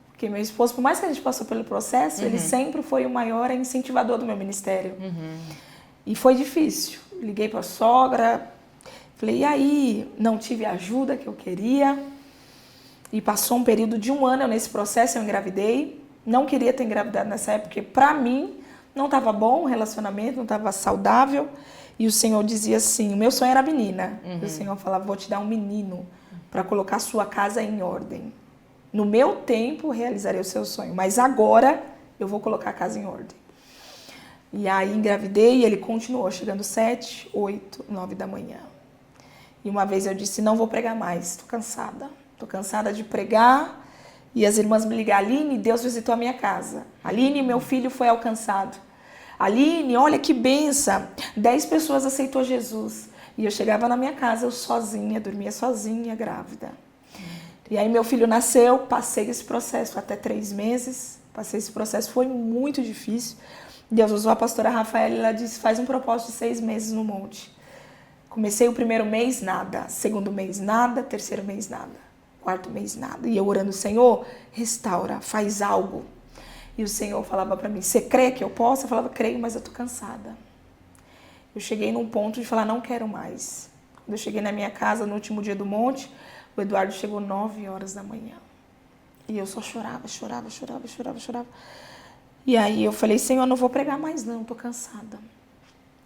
Porque meu esposo, por mais que a gente passou pelo processo, ele sempre foi o maior incentivador do meu ministério. E foi difícil. liguei para a sogra, falei, e aí? Não tive a ajuda que eu queria. E passou um período de 1 ano nesse processo, eu engravidei. Não queria ter engravidado nessa época, porque para mim não estava bom o relacionamento, não estava saudável. E o Senhor dizia assim, o meu sonho era menina. O Senhor falava, vou te dar um menino para colocar sua casa em ordem. No meu tempo realizarei o seu sonho, mas agora eu vou colocar a casa em ordem. E aí engravidei e ele continuou, chegando 7, 8, 9 da manhã. E uma vez eu disse, não vou pregar mais, estou cansada. Estou cansada de pregar. E as irmãs me ligam, Aline, Deus visitou a minha casa. Aline, meu filho foi alcançado. Aline, olha que benção, 10 pessoas aceitou Jesus. E eu chegava na minha casa, eu sozinha, dormia sozinha, grávida. E aí meu filho nasceu, passei esse processo até 3 meses. Passei esse processo, foi muito difícil. Deus usou a pastora Rafaela e ela disse, faz um propósito de 6 meses no monte. Comecei o 1º mês, nada. 2º mês, nada. 3º mês, nada. 4º mês, nada. E eu orando, Senhor, restaura, faz algo. E o Senhor falava para mim, você crê que eu posso? Eu falava, creio, mas eu tô cansada. Eu cheguei num ponto de falar, não quero mais. Quando eu cheguei na minha casa, no último dia do monte, o Eduardo chegou 9 horas da manhã. E eu só chorava. E aí eu falei, Senhor, eu não vou pregar mais não, tô cansada.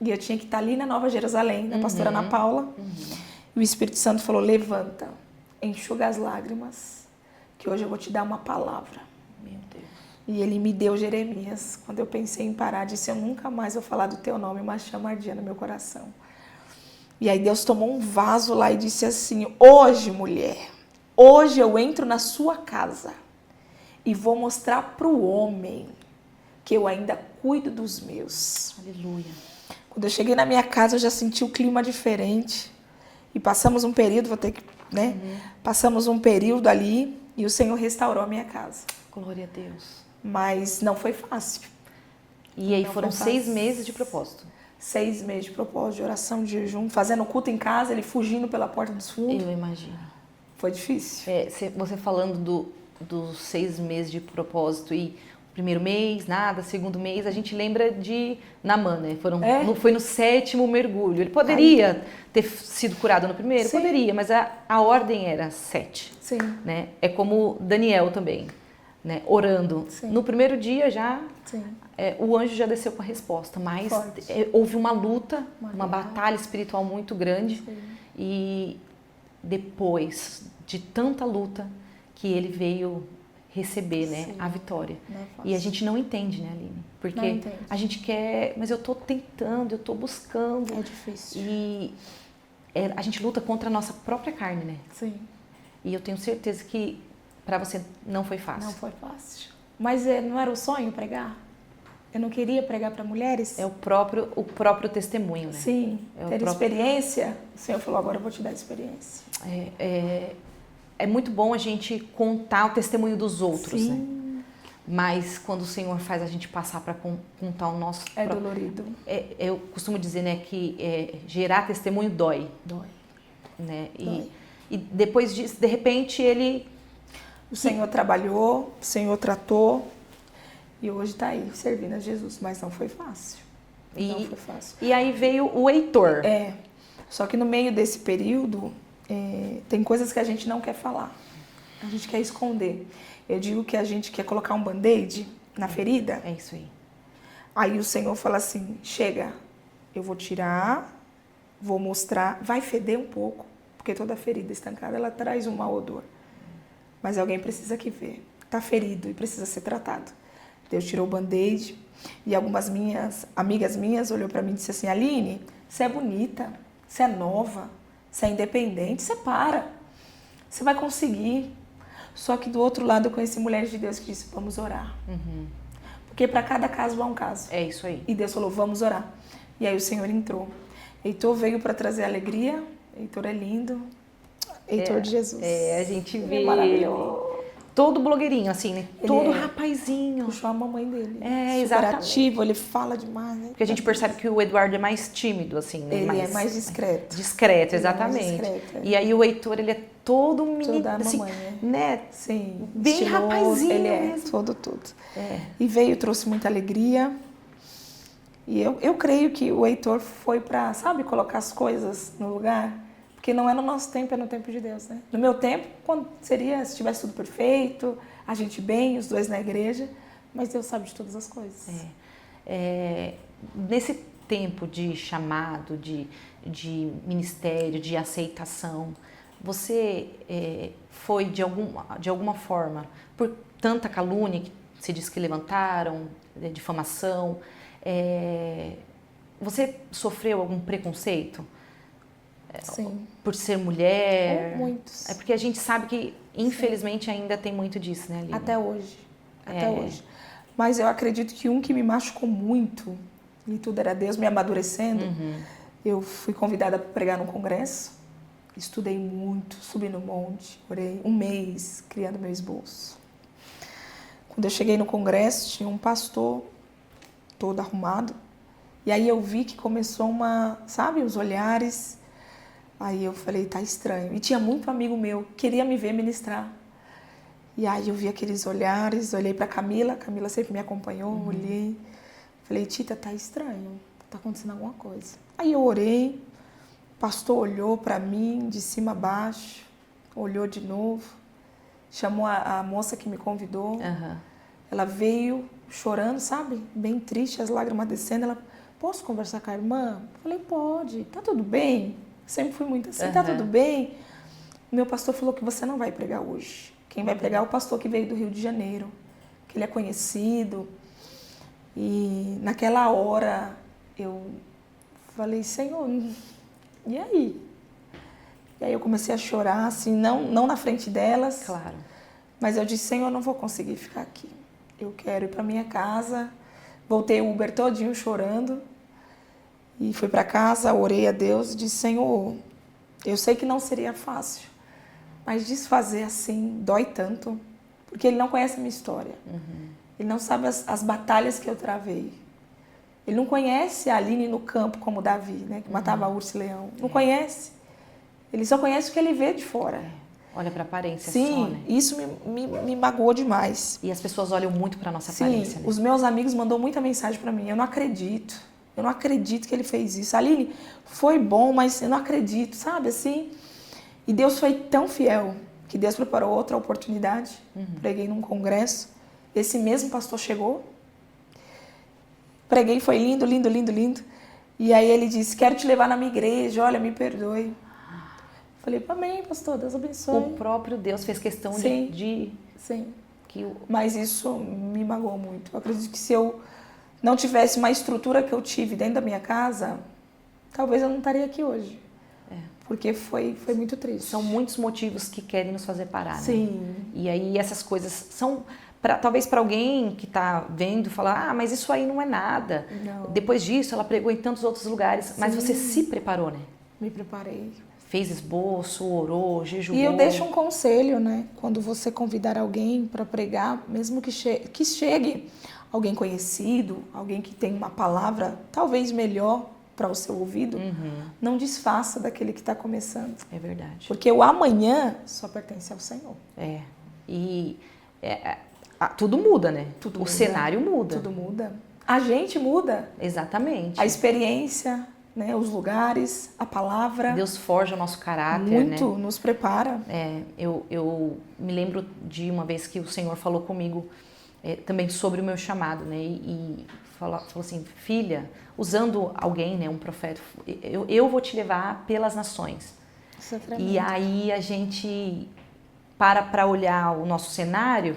E eu tinha que estar ali na Nova Jerusalém, na pastora Ana Paula. E o Espírito Santo falou, levanta, enxuga as lágrimas, que hoje eu vou te dar uma palavra. Meu Deus. E ele me deu Jeremias. Quando eu pensei em parar, disse, eu nunca mais vou falar do teu nome, mas chama ardia no meu coração. E aí Deus tomou um vaso lá e disse assim, hoje, mulher, hoje eu entro na sua casa e vou mostrar para o homem que eu ainda cuido dos meus. Aleluia. Quando eu cheguei na minha casa, eu já senti o clima diferente. E passamos um período, vou ter que, né? Passamos um período ali e o Senhor restaurou a minha casa. Glória a Deus. Mas não foi fácil. E aí Não foram foi 6 fácil. meses de propósito. 6 meses de propósito, de oração, de jejum, fazendo culto em casa, ele fugindo pela porta dos fundos. Eu imagino. Foi difícil. Você falando dos 6 meses de propósito e o 1º mês, nada, 2º mês, a gente lembra de Naamã, né? Foi no 7º mergulho. Ele poderia ter sido curado no 1º? Sim. Poderia, mas a ordem era 7. Sim. Né? É como Daniel também, né? Orando. Sim. No 1º dia já, Sim. o anjo já desceu com a resposta, mas Forte. houve uma luta, uma guerra. batalha espiritual muito grande. Sim. E depois de tanta luta que ele veio receber, né, Sim. a vitória. Não é fácil. E a gente não entende, né, Aline? Não Porque entende. a gente quer, mas eu tô tentando, eu tô buscando. É difícil. E a gente luta contra a nossa própria carne, né? Sim. E eu tenho certeza que para você não foi fácil. Não foi fácil. Mas não era o sonho pregar? Eu não queria pregar para mulheres? É o próprio testemunho, né? Sim. É o Ter próprio- experiência. O Senhor falou, agora eu vou te dar experiência. É muito bom a gente contar o testemunho dos outros, Sim. né? Mas quando o Senhor faz a gente passar para contar o nosso... É dolorido. Eu costumo dizer, né, que gerar testemunho dói, Dói. né? Dói. E depois disso, de repente, ele... O Senhor trabalhou, o Senhor tratou e hoje está aí servindo a Jesus, mas não foi fácil. Não foi fácil. E aí veio o Heitor. Só que no meio desse período tem coisas que a gente não quer falar, a gente quer esconder. Eu digo que a gente quer colocar um band-aid na ferida. É isso aí. Aí o Senhor fala assim, chega, eu vou tirar, vou mostrar, vai feder um pouco, porque toda ferida estancada, ela traz um mau odor. Mas alguém precisa que ver, está ferido e precisa ser tratado. Deus tirou o band-aid e algumas amigas minhas olhou para mim e disse assim, Aline, você é bonita, você é nova, você é independente, você para, você vai conseguir. Só que do outro lado eu conheci mulheres de Deus que disse, vamos orar. Porque para cada caso há um caso. É isso aí. E Deus falou, vamos orar. E aí o Senhor entrou. Heitor veio para trazer alegria. Heitor é lindo. Heitor de Jesus. A gente vê Ele é maravilhoso. todo blogueirinho, assim, né? Ele Todo é. rapazinho. Puxou a mamãe dele. É, Super exatamente. ativo, ele fala demais. Né? Porque a gente percebe que o Eduardo é mais tímido, assim, né? Ele é mais discreto. Discreto, Ele é mais exatamente. discreto, é. E aí o Heitor, ele é todo um menino, Toda a assim, mamãe, né? Sim. Bem estiloso, rapazinho ele é mesmo. todo tudo. É. E veio, trouxe muita alegria. E eu creio que o Heitor foi para, sabe, colocar as coisas no lugar. Porque não é no nosso tempo, é no tempo de Deus, né? No meu tempo, quando seria, se tivesse tudo perfeito, a gente bem, os dois na igreja, mas Deus sabe de todas as coisas. Nesse tempo de chamado, de ministério, de aceitação, você foi de alguma forma, por tanta calúnia que se diz que levantaram, difamação, você sofreu algum preconceito? Sim. Por ser mulher? Muitos. É porque a gente sabe que, infelizmente, ainda tem muito disso, né, Aline? Até hoje. Até hoje. Mas eu acredito que um que me machucou muito, e tudo era Deus me amadurecendo, eu fui convidada para pregar no congresso, estudei muito, subi no monte, orei 1 mês criando meu esboço. Quando eu cheguei no congresso, tinha um pastor todo arrumado, e aí eu vi que começou sabe, os olhares. Aí eu falei, tá estranho. E tinha muito amigo meu que queria me ver ministrar. E aí eu vi aqueles olhares, olhei pra Camila sempre me acompanhou, olhei. Falei, Tita, tá estranho, tá acontecendo alguma coisa. Aí eu orei, o pastor olhou pra mim de cima a baixo, olhou de novo, chamou a moça que me convidou. Ela veio chorando, sabe? Bem triste, as lágrimas descendo. Ela, posso conversar com a irmã? Falei, pode, tá tudo bem? Sempre fui muito assim, tá tudo bem? O meu pastor falou que você não vai pregar hoje. Quem vai pregar é o pastor que veio do Rio de Janeiro, que ele é conhecido. E naquela hora eu falei, Senhor, e aí? E aí eu comecei a chorar, assim, não na frente delas. Claro. Mas eu disse, Senhor, eu não vou conseguir ficar aqui. Eu quero ir para minha casa. Voltei o Uber todinho chorando. E fui para casa, orei a Deus e disse, Senhor, eu sei que não seria fácil, mas desfazer assim dói tanto, porque Ele não conhece a minha história. Ele não sabe as batalhas que eu travei. Ele não conhece a Aline no campo como Davi, né, que matava urso e leão. Não conhece. Ele só conhece o que ele vê de fora. Olha para a aparência Sim, só, né? isso me magoou demais. E as pessoas olham muito para nossa aparência, né? Os meus amigos mandou muita mensagem para mim, eu não acredito. Eu não acredito que ele fez isso. Aline, foi bom, mas eu não acredito, sabe, assim. E Deus foi tão fiel que Deus preparou outra oportunidade. Preguei num congresso. Esse mesmo pastor chegou. Preguei, foi lindo, lindo, lindo, lindo. E aí ele disse, quero te levar na minha igreja, olha, me perdoe. Falei, amém, pastor, Deus abençoe. O próprio Deus fez questão Sim. de... Sim. Que Mas isso me magoou muito. Eu acredito que se eu não tivesse uma estrutura que eu tive dentro da minha casa, talvez eu não estaria aqui hoje. Porque foi muito triste. São muitos motivos que querem nos fazer parar, Sim. né? E aí essas coisas são... talvez para alguém que está vendo falar, mas isso aí não é nada. Não. Depois disso, ela pregou em tantos outros lugares. Sim. Mas você se preparou, né? Me preparei. Fez esboço, orou, jejuou. E eu deixo um conselho, né? Quando você convidar alguém para pregar, mesmo que chegue alguém conhecido, alguém que tem uma palavra talvez melhor para o seu ouvido, não desfaça daquele que está começando. É verdade. Porque o amanhã só pertence ao Senhor. E tudo muda, né? Tudo o muda. cenário muda. Tudo muda. A gente muda. Exatamente. A experiência, né? Os lugares, a palavra. Deus forja o nosso caráter, muito, né? nos prepara. Eu me lembro de uma vez que o Senhor falou comigo também sobre o meu chamado, né? E falou assim, filha, usando alguém, né? Um profeta, eu vou te levar pelas nações. Isso é tremendo. E aí a gente para olhar o nosso cenário,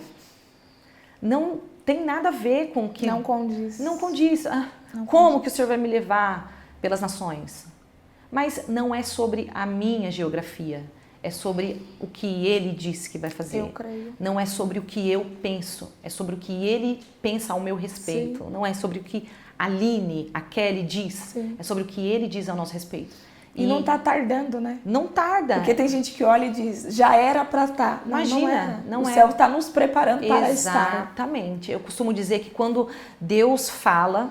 não tem nada a ver com o que... Não condiz. Não condiz. Como que o Senhor vai me levar pelas nações? Mas não é sobre a minha geografia, é sobre o que Ele disse que vai fazer. Eu creio. Não é sobre o que eu penso, é sobre o que Ele pensa ao meu respeito. Sim. Não é sobre o que a Aline, a Kelly diz, Sim. é sobre o que Ele diz ao nosso respeito. E não está tardando, né? Não tarda. Porque tem gente que olha e diz, já era para estar. Imagina, não o é. céu está nos preparando para estar. Exatamente. Eu costumo dizer que quando Deus fala,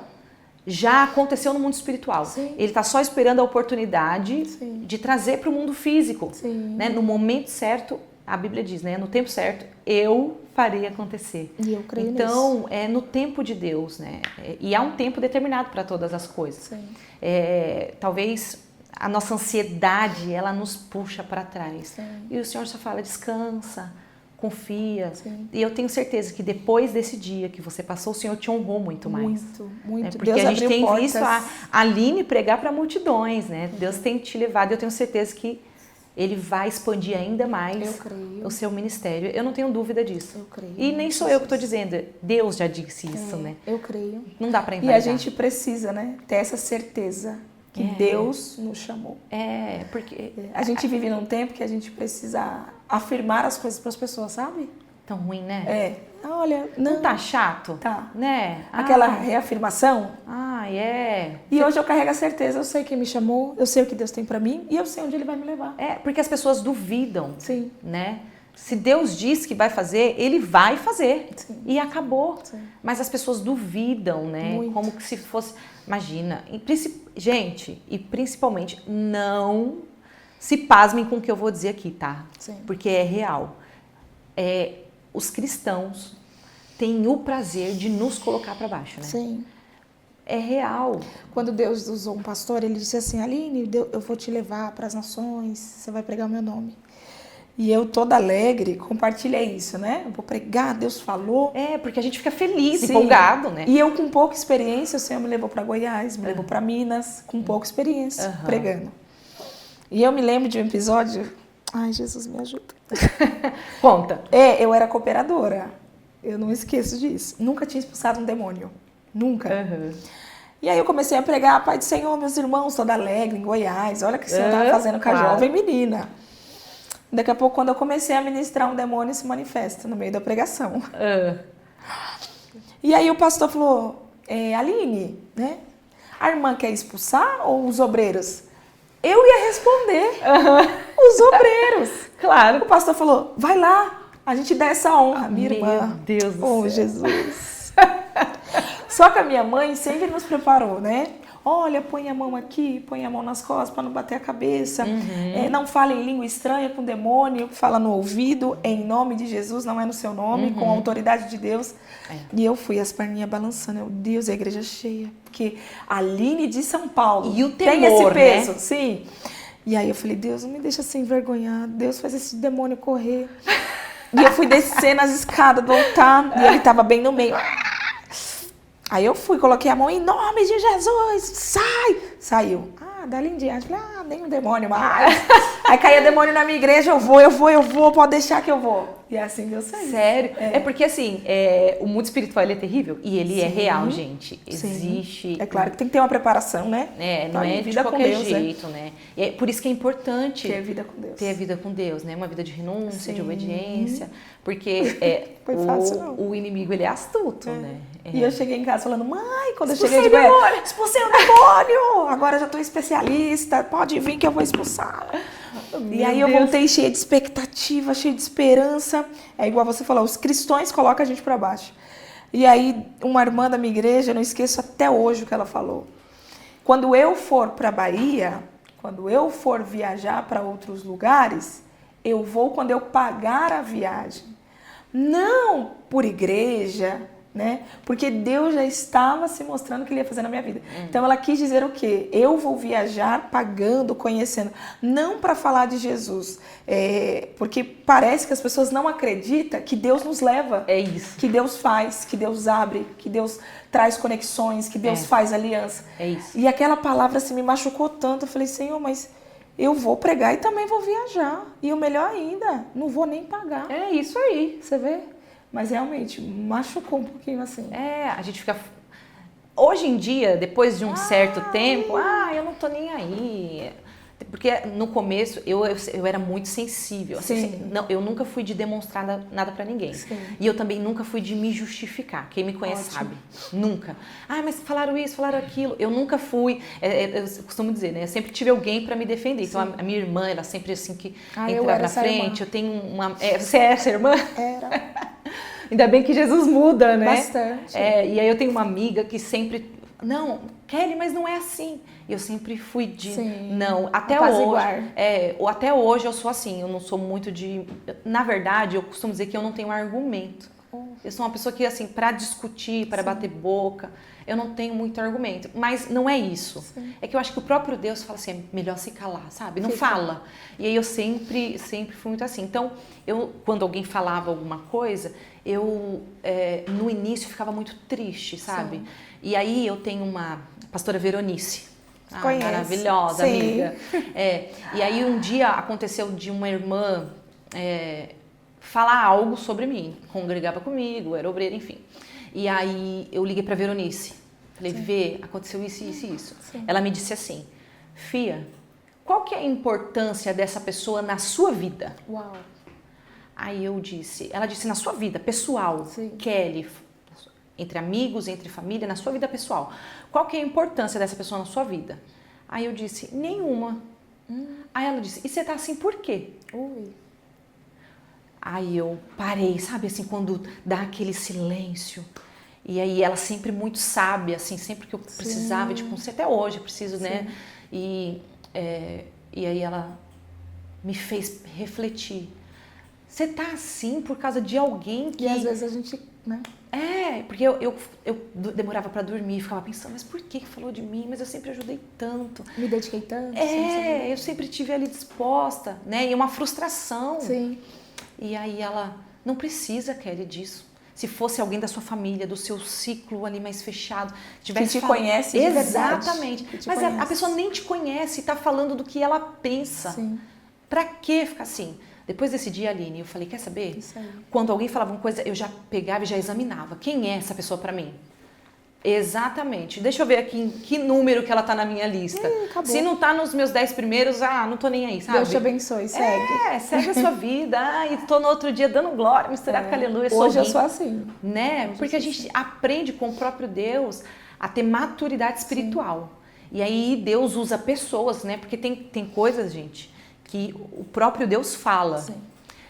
já aconteceu no mundo espiritual. Sim. Ele está só esperando a oportunidade Sim. de trazer para o mundo físico. Sim. Né? No momento certo, a Bíblia diz, né? No tempo certo, eu farei acontecer. E eu creio nisso. Então, é no tempo de Deus, né? E há um tempo determinado para todas as coisas. Sim. Talvez a nossa ansiedade, ela nos puxa para trás. Sim. E o Senhor só fala, descansa, confia. Sim. E eu tenho certeza que depois desse dia que você passou, o Senhor te honrou muito mais. Muito, muito. Porque Deus a gente abriu tem portas. visto a Aline pregar para multidões, né? Deus tem te levado, eu tenho certeza que Ele vai expandir ainda mais Eu creio. o seu ministério. Eu não tenho dúvida disso. Eu creio. E nem sou eu que estou dizendo, Deus já disse isso, né? Eu creio. Não dá para E invalidar. a gente precisa, né, ter essa certeza que Deus nos chamou. Porque A gente vive num tempo que a gente precisa afirmar as coisas para as pessoas, sabe? tão ruim, né? Olha, Não tá chato? Tá. Né? Aquela reafirmação. E hoje eu carrego a certeza, eu sei quem me chamou, eu sei o que Deus tem pra mim e eu sei onde Ele vai me levar. Porque as pessoas duvidam, Sim. né? Se Deus diz que vai fazer, Ele vai fazer. Sim. E acabou. Sim. Mas as pessoas duvidam, né? Muito. Como que se fosse... Imagina. Gente, e principalmente, não se pasmem com o que eu vou dizer aqui, tá? Sim. Porque é real. Os cristãos têm o prazer de nos colocar para baixo, né? Sim. É real. Quando Deus usou um pastor, ele disse assim, Aline, eu vou te levar para as nações, você vai pregar o meu nome. E eu toda alegre compartilhei isso, né? Eu vou pregar, Deus falou. Porque a gente fica feliz, Sim. empolgado, né? E eu com pouca experiência, o Senhor me levou para Goiás, me levou para Minas, com pouca experiência, pregando. E eu me lembro de um episódio... Ai, Jesus, me ajuda. Conta. Eu era cooperadora. Eu não esqueço disso. Nunca tinha expulsado um demônio. Nunca. E aí eu comecei a pregar, Pai do Senhor, meus irmãos, toda alegre, em Goiás. Olha o que o Senhor estava fazendo com a jovem menina. Daqui a pouco, quando eu comecei a ministrar, um demônio se manifesta no meio da pregação. E aí o pastor falou, Aline, né? A irmã quer expulsar ou os obreiros? Eu ia responder, os obreiros. Claro. O pastor falou, vai lá, a gente dá essa honra. Minha irmã. Meu Deus do céu. Jesus. Só que a minha mãe sempre nos preparou, né? Olha, põe a mão aqui, põe a mão nas costas para não bater a cabeça. Não fale em língua estranha com demônio, fala no ouvido, em nome de Jesus, não é no seu nome, com a autoridade de Deus. E eu fui, as perninhas balançando. Meu Deus, a igreja cheia. Porque a Aline de São Paulo e o tem temor, esse peso, né? sim. E aí eu falei, Deus, não me deixa ser envergonhado. Deus, faz esse demônio correr. E eu fui descendo as escadas do altar, e ele estava bem no meio. Aí eu fui, coloquei a mão em nome de Jesus, sai! Saiu. Dali em diante, falei, nem um demônio mais. Aí caía demônio na minha igreja, eu vou, pode deixar que eu vou. E assim deu certo. Sério? Porque assim, o mundo espiritual ele é terrível e ele é real, gente. Existe. É claro que tem que ter uma preparação, né? Não é de qualquer jeito, né? E é por isso que é importante ter vida com Deus. Ter a vida com Deus, né? Uma vida de renúncia, de obediência. Porque Foi fácil, não. o inimigo ele é astuto, né? E eu cheguei em casa falando, mãe, quando Expulsei eu cheguei de demônio. Goiás, expulsei o demônio! Agora eu já tô especialista, pode vir que eu vou expulsar. E aí eu voltei cheia de expectativa, cheia de esperança. É igual você falou, os cristãos colocam a gente para baixo. E aí uma irmã da minha igreja, eu não esqueço até hoje o que ela falou. Quando eu for para Bahia, quando eu for viajar para outros lugares, eu vou quando eu pagar a viagem. Não por igreja, né? Porque Deus já estava se mostrando o que Ele ia fazer na minha vida. Então ela quis dizer o quê? Eu vou viajar pagando, conhecendo. Não para falar de Jesus. Porque parece que as pessoas não acreditam que Deus nos leva. É isso. Que Deus faz, que Deus abre, que Deus traz conexões, que Deus faz aliança. É isso. E aquela palavra assim, me machucou tanto. Eu falei, Senhor, mas eu vou pregar e também vou viajar. E o melhor ainda, não vou nem pagar. É isso aí. Você vê? Mas realmente, machucou um pouquinho assim. A gente fica... Hoje em dia, depois de um certo tempo, eu não tô nem aí. Porque no começo eu era muito sensível. Assim, eu nunca fui de demonstrar nada pra ninguém. Sim. E eu também nunca fui de me justificar. Quem me conhece sabe. Nunca. Mas falaram isso, falaram aquilo. Eu nunca fui... eu costumo dizer, né? Eu sempre tive alguém pra me defender. Então a minha irmã, ela sempre assim que entrava na frente. Eu tenho uma... Você é essa irmã? Era. Ainda bem que Jesus muda, né? Bastante. E aí eu tenho uma amiga que sempre... Não, Kelly, mas não é assim. E eu sempre fui de Sim, não. Até apaziguar. hoje, até hoje eu sou assim, eu não sou muito de... Na verdade, eu costumo dizer que eu não tenho argumento. Eu sou uma pessoa que, assim, para discutir, para bater boca, eu não tenho muito argumento. Mas não é isso. Sim. É que eu acho que o próprio Deus fala assim, é melhor se calar, sabe? Não Fica. fala. E aí eu sempre fui muito assim. Então, quando alguém falava alguma coisa, eu, no início, ficava muito triste, sabe? Sim. E aí eu tenho uma pastora Veronice. Conheço. Maravilhosa, Sim. amiga. E aí um dia aconteceu de uma irmã falar algo sobre mim. Congregava comigo, era obreira, enfim. E aí eu liguei pra Veronice. Falei, Vê, aconteceu isso, isso e isso. Sim. Ela me disse assim, Fia, qual que é a importância dessa pessoa na sua vida? Uau. Aí ela disse na sua vida pessoal, Sim. Kelly, entre amigos, entre família, na sua vida pessoal. Qual que é a importância dessa pessoa na sua vida? Aí eu disse, nenhuma. Aí ela disse, e você tá assim por quê? Ui. Aí eu parei, sabe assim, quando dá aquele silêncio. E aí ela sempre muito sábia, assim, sempre que eu precisava de conselho, até hoje eu preciso, né? E aí ela me fez refletir. Você tá assim por causa de alguém que... E às vezes a gente, né? Porque eu demorava pra dormir, ficava pensando, mas por que falou de mim? Mas eu sempre ajudei tanto. Me dediquei tanto. sem saber. Eu sempre estive ali disposta, né? E uma frustração. Sim. E aí ela, não precisa, Kelly, disso. Se fosse alguém da sua família, do seu ciclo ali mais fechado, tivesse Que te falando- conhece de verdade. Exatamente. Que te Mas a conhece. pessoa nem te conhece e tá falando do que ela pensa. Sim. Pra que ficar assim? Depois desse dia, Aline, eu falei, quer saber? Isso aí. Quando alguém falava uma coisa, eu já pegava e já examinava. Quem é essa pessoa pra mim? Exatamente. Deixa eu ver aqui em que número que ela tá na minha lista. Acabou. Se não tá nos meus 10 primeiros, não tô nem aí, sabe? Deus te abençoe, segue. Segue a sua vida. E tô no outro dia dando glória, misturado com aleluia, Hoje eu sorrindo. sou assim. Né? Porque a gente aprende com o próprio Deus a ter maturidade espiritual. E aí Deus usa pessoas, né? Porque tem coisas, gente, que o próprio Deus fala. Sim.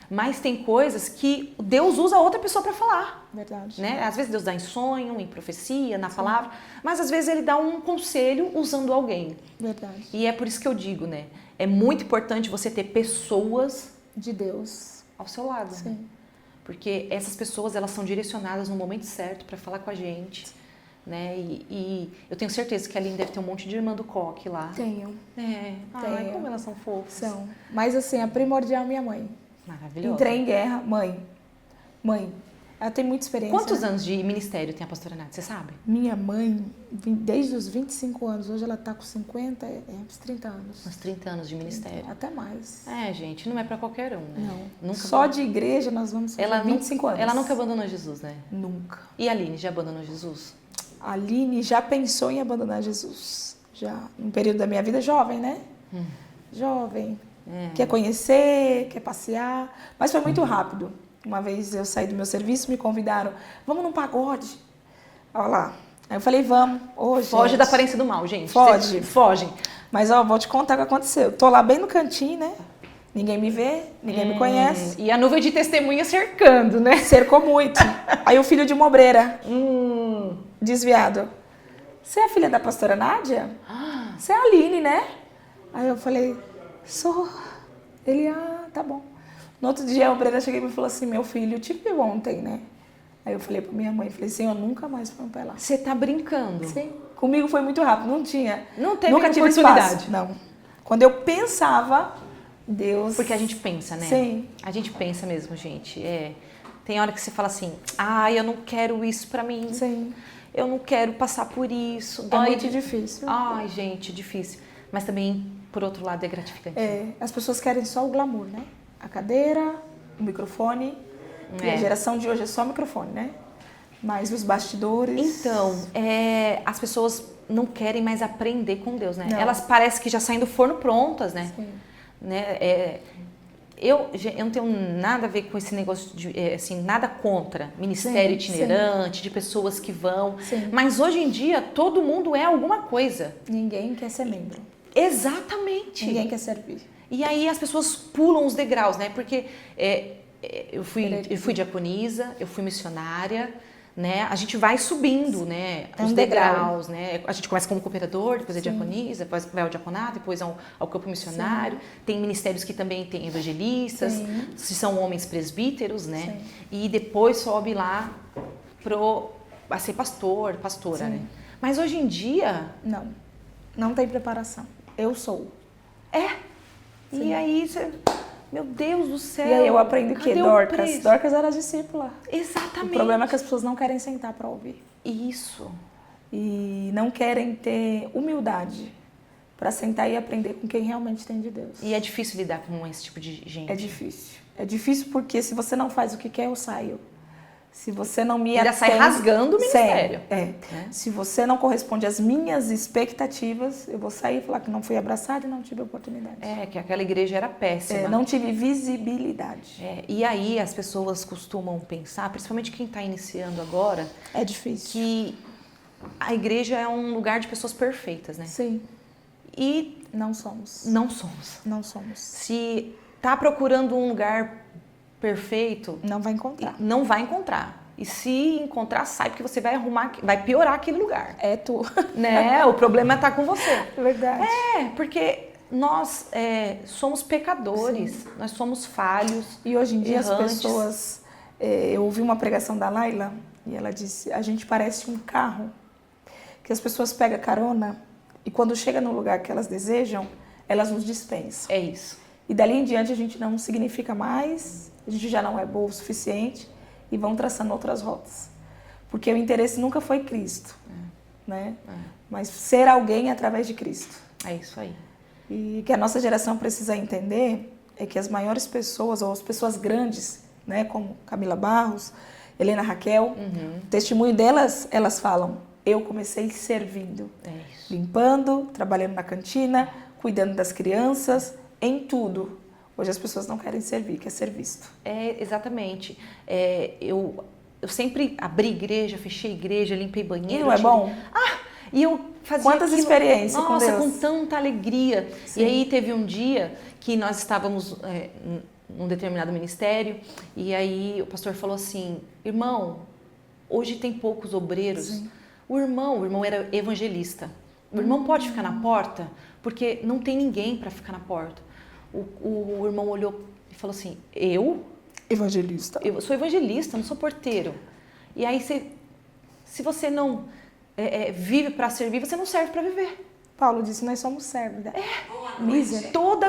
Mas tem coisas que Deus usa outra pessoa para falar. Verdade. Né? Às vezes Deus dá em sonho, em profecia, na palavra, mas às vezes Ele dá um conselho usando alguém. Verdade. E é por isso que eu digo, né? É muito importante você ter pessoas De Deus. ao seu lado. Né? Sim. Porque essas pessoas, elas são direcionadas no momento certo para falar com a gente. Né? E eu tenho certeza que a Aline deve ter um monte de irmã do coque lá. Tenho. Ai, Tenho. como elas são fofas. São. Mas assim, a primordial é minha mãe. Maravilhosa. Entrei em guerra. Mãe. Ela tem muita experiência. Quantos anos de ministério tem a pastora Nádia, você sabe? Minha mãe, desde os 25 anos, hoje ela tá com 50, uns 30 anos. Uns 30 anos de ministério. Até mais. Gente, não é pra qualquer um, né? Não. Nunca Só de igreja nós vamos fazer 25 anos. Ela nunca abandonou Jesus, né? Nunca. E a Aline, já abandonou Jesus? A Aline já pensou em abandonar Jesus. Já, num período da minha vida, jovem, né? Jovem. Quer conhecer, quer passear. Mas foi muito rápido. Uma vez eu saí do meu serviço, me convidaram. Vamos num pagode. Olha lá. Aí eu falei, vamos. Foge gente. da aparência do mal, gente. Foge. Vocês fogem. Mas, vou te contar o que aconteceu. Tô lá bem no cantinho, né? Ninguém me vê, ninguém me conhece. E a nuvem de testemunha cercando, né? Cercou muito. Aí o filho de uma obreira, desviado. Você é a filha da pastora Nádia? Você é a Aline, né? Aí eu falei, sou. Ele, tá bom. No outro dia a obreira chegou e me falou assim, meu filho, te viu ontem, né? Aí eu falei pra minha mãe, falei, Senhor, nunca mais vamos pra lá. Você tá brincando. Sim. Comigo foi muito rápido, não tinha. Não teve Nunca tive oportunidade. espaço. Não. Quando eu pensava, Deus... Porque a gente pensa, né? Sim. A gente pensa mesmo, gente. Tem hora que você fala assim, eu não quero isso pra mim. Sim. Eu não quero passar por isso. É Dói muito difícil. Ai, gente, difícil. Mas também, por outro lado, é gratificante. As pessoas querem só o glamour, né? A cadeira, o microfone. E a geração de hoje é só microfone, né? Mas os bastidores... Então, as pessoas não querem mais aprender com Deus, né? Não. Elas parecem que já saem do forno prontas, né? Sim. Eu não tenho nada a ver com esse negócio de, assim, nada contra ministério Sim, itinerante, de pessoas que vão. Sim. Mas hoje em dia, todo mundo é alguma coisa. Ninguém quer ser membro. Exatamente. Ninguém quer servir. E aí as pessoas pulam os degraus, né? Porque eu fui diaconisa, eu fui missionária, né? A gente vai subindo, né? É Os um degrau. degraus, né? A gente começa como cooperador, depois é Sim. diaconisa, depois vai ao diaconato, depois ao campo missionário. Tem ministérios que também tem evangelistas, Sim. se são homens presbíteros, né? Sim. E depois sobe lá a ser pastora, Sim. né? Mas hoje em dia, Não tem preparação. Eu sou. e aí você... Meu Deus do céu. E aí eu aprendo o quê? cadê Dorcas. preço? Dorcas era discípula. Exatamente. O problema é que as pessoas não querem sentar para ouvir. Isso. E não querem ter humildade para sentar e aprender com quem realmente tem de Deus. E é difícil lidar com esse tipo de gente. É difícil. É difícil porque se você não faz o que quer, eu saio. Se você não me Ainda sai rasgando o ministério. Se você não corresponde às minhas expectativas, eu vou sair e falar que não fui abraçada e não tive oportunidade. Que aquela igreja era péssima. Não tive visibilidade. E aí as pessoas costumam pensar, principalmente quem está iniciando agora, É difícil. que a igreja é um lugar de pessoas perfeitas, né? Sim, E não somos. não somos. Não somos. Se tá procurando um lugar perfeito, Não vai encontrar. não vai encontrar. E se encontrar, sai, porque você vai piorar aquele lugar. É tu. Né? O problema tá com você. Verdade. Porque nós somos pecadores, nós somos falhos. E hoje em dia as errantes. pessoas... eu ouvi uma pregação da Laila e ela disse, a gente parece um carro que as pessoas pegam carona e quando chega no lugar que elas desejam, elas nos dispensam. É isso. E dali em diante a gente não significa mais, a gente já não é bom o suficiente e vão traçando outras rotas. Porque o interesse nunca foi Cristo, né? Mas ser alguém através de Cristo. É isso aí. E que a nossa geração precisa entender é que as maiores pessoas, ou as pessoas grandes, né, como Camila Barros, Helena Raquel, o testemunho delas, elas falam, eu comecei servindo, É isso. limpando, trabalhando na cantina, cuidando das crianças, em tudo. Hoje as pessoas não querem servir, quer ser visto. Exatamente. Eu sempre abri igreja, fechei igreja, limpei banheiro. E não é bom? E eu fazia Quantas aquilo, experiências com nossa, Deus. com tanta alegria. Sim. E aí teve um dia que nós estávamos num determinado ministério e aí o pastor falou assim, irmão, hoje tem poucos obreiros. Sim. O irmão era evangelista. O irmão pode ficar na porta porque não tem ninguém para ficar na porta. O irmão olhou e falou assim, eu sou evangelista, não sou porteiro. E aí, se você não vive para servir, você não serve para viver. Paulo disse, nós somos servos. Mísero. Toda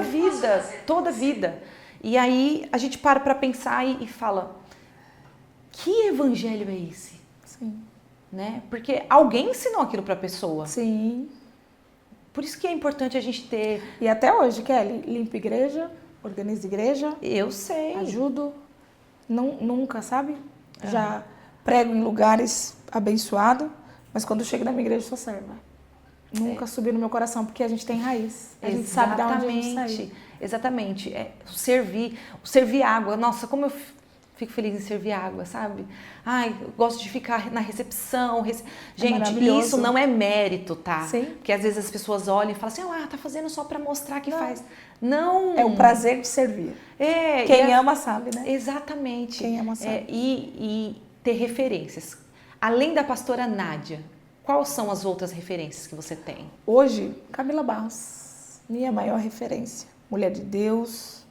vida. E aí, a gente para pensar e fala, que evangelho é esse? Sim. Né? Porque alguém ensinou aquilo para a pessoa. Sim. Por isso que é importante a gente ter... E até hoje, Kelly, limpa igreja, organiza igreja, Eu sei. ajudo. Nunca, sabe? Já prego em lugares abençoados, mas quando chego na minha igreja, eu sou serva. Nunca subiu no meu coração, porque a gente tem raiz. A gente sabe de onde a gente saiu. Exatamente. Servir água. Nossa, como eu fico feliz em servir água, sabe? Ai, eu gosto de ficar na recepção. Gente, maravilhoso. isso não é mérito, tá? Sim. Porque às vezes as pessoas olham e falam assim, tá fazendo só pra mostrar que faz. Não. É o prazer de servir. Quem ama sabe, né? Exatamente. Quem ama sabe. E ter referências. Além da pastora Nádia, quais são as outras referências que você tem? Hoje, Camila Barros, minha maior referência. Mulher de Deus,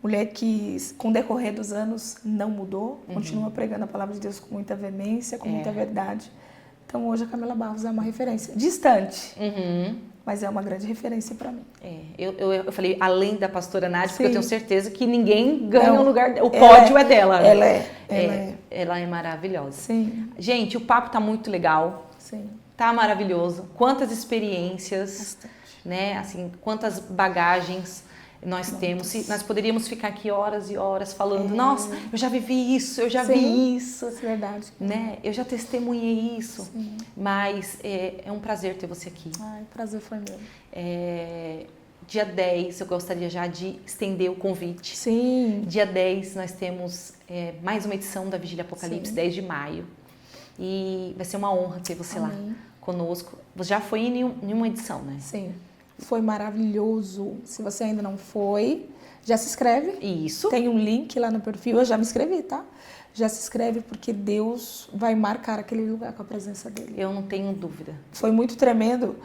mulher que, com o decorrer dos anos, não mudou, continua pregando a palavra de Deus com muita veemência, com muita verdade. Então, hoje, a Camila Barros é uma referência. Distante, mas é uma grande referência para mim. Eu falei, além da pastora Nádia, porque eu Sim. tenho certeza que ninguém ganha Não, o lugar dela. O pódio é dela. Né? Ela é. Maravilhosa. Sim, Gente, o papo tá muito legal. sim. Tá maravilhoso. Quantas experiências, Bastante. né? Assim, quantas bagagens nós temos. Nós poderíamos ficar aqui horas e horas falando, nossa, eu já vivi isso, eu já vi isso, Isso é verdade. né? Eu já testemunhei isso. Sim. Mas é um prazer ter você aqui. Ai, o prazer foi meu. Dia 10, eu gostaria já de estender o convite. Sim. Dia 10, nós temos mais uma edição da Vigília Apocalipse, Sim. 10 de maio. E vai ser uma honra ter você Amém. lá conosco. Você já foi em uma edição, né? Sim. Foi maravilhoso. Se você ainda não foi, já se inscreve. Isso. Tem um link lá no perfil. Eu já me inscrevi, tá? Já se inscreve porque Deus vai marcar aquele lugar com a presença dele. Eu não tenho dúvida. Foi muito tremendo.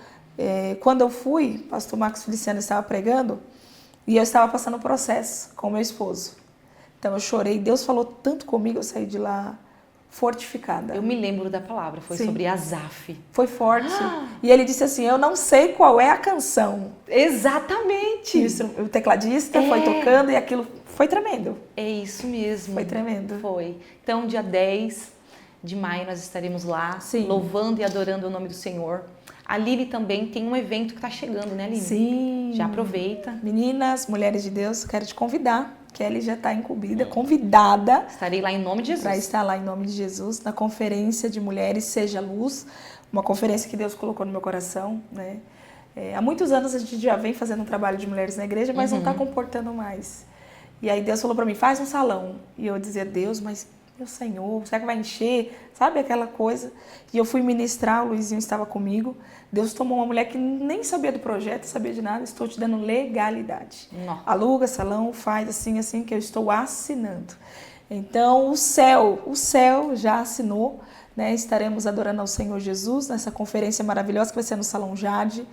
Quando eu fui, o pastor Marcos Feliciano estava pregando e eu estava passando um processo com o meu esposo. Então eu chorei. Deus falou tanto comigo, eu saí de lá fortificada. Eu me lembro da palavra, foi Sim. sobre Asaf. Foi forte. E ele disse assim, eu não sei qual é a canção. Exatamente. Isso, o tecladista foi tocando e aquilo foi tremendo. É isso mesmo. Foi tremendo. Foi. Então, dia 10 de maio, nós estaremos lá, Sim. louvando e adorando o nome do Senhor. A Lili também tem um evento que está chegando, né, Lili? Sim. Já aproveita. Meninas, mulheres de Deus, quero te convidar. Kelly já está incumbida, convidada. Estarei lá em nome de Jesus. Para estar lá em nome de Jesus, na conferência de mulheres Seja Luz, uma conferência que Deus colocou no meu coração, né? Há muitos anos a gente já vem fazendo um trabalho de mulheres na igreja, mas não está comportando mais. E aí Deus falou para mim, faz um salão. E eu dizia, Deus, mas meu Senhor, será que vai encher? Sabe aquela coisa? E eu fui ministrar, o Luizinho estava comigo. Deus tomou uma mulher que nem sabia do projeto, sabia de nada, estou te dando legalidade. Nossa. Aluga salão, faz assim, que eu estou assinando. Então, o céu já assinou, né? Estaremos adorando ao Senhor Jesus nessa conferência maravilhosa que vai ser no Salão Jade.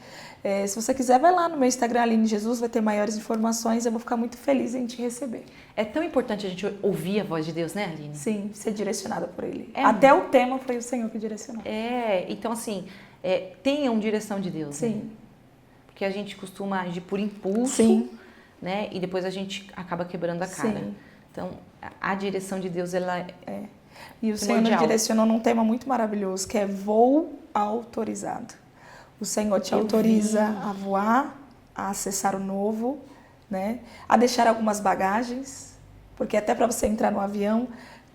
Se você quiser, vai lá no meu Instagram, Aline Jesus, vai ter maiores informações, eu vou ficar muito feliz em te receber. É tão importante a gente ouvir a voz de Deus, né, Aline? Sim, ser direcionada por Ele. Até o tema foi o Senhor que direcionou. Então assim, tenham direção de Deus. Sim. Né? Porque a gente costuma agir por impulso, Sim. né? E depois a gente acaba quebrando a cara. Sim. Então, a direção de Deus, ela é E o Senhor nos direcionou num tema muito maravilhoso, que é voo autorizado. O Senhor te autoriza a voar, a acessar o novo, né? A deixar algumas bagagens, porque até para você entrar no avião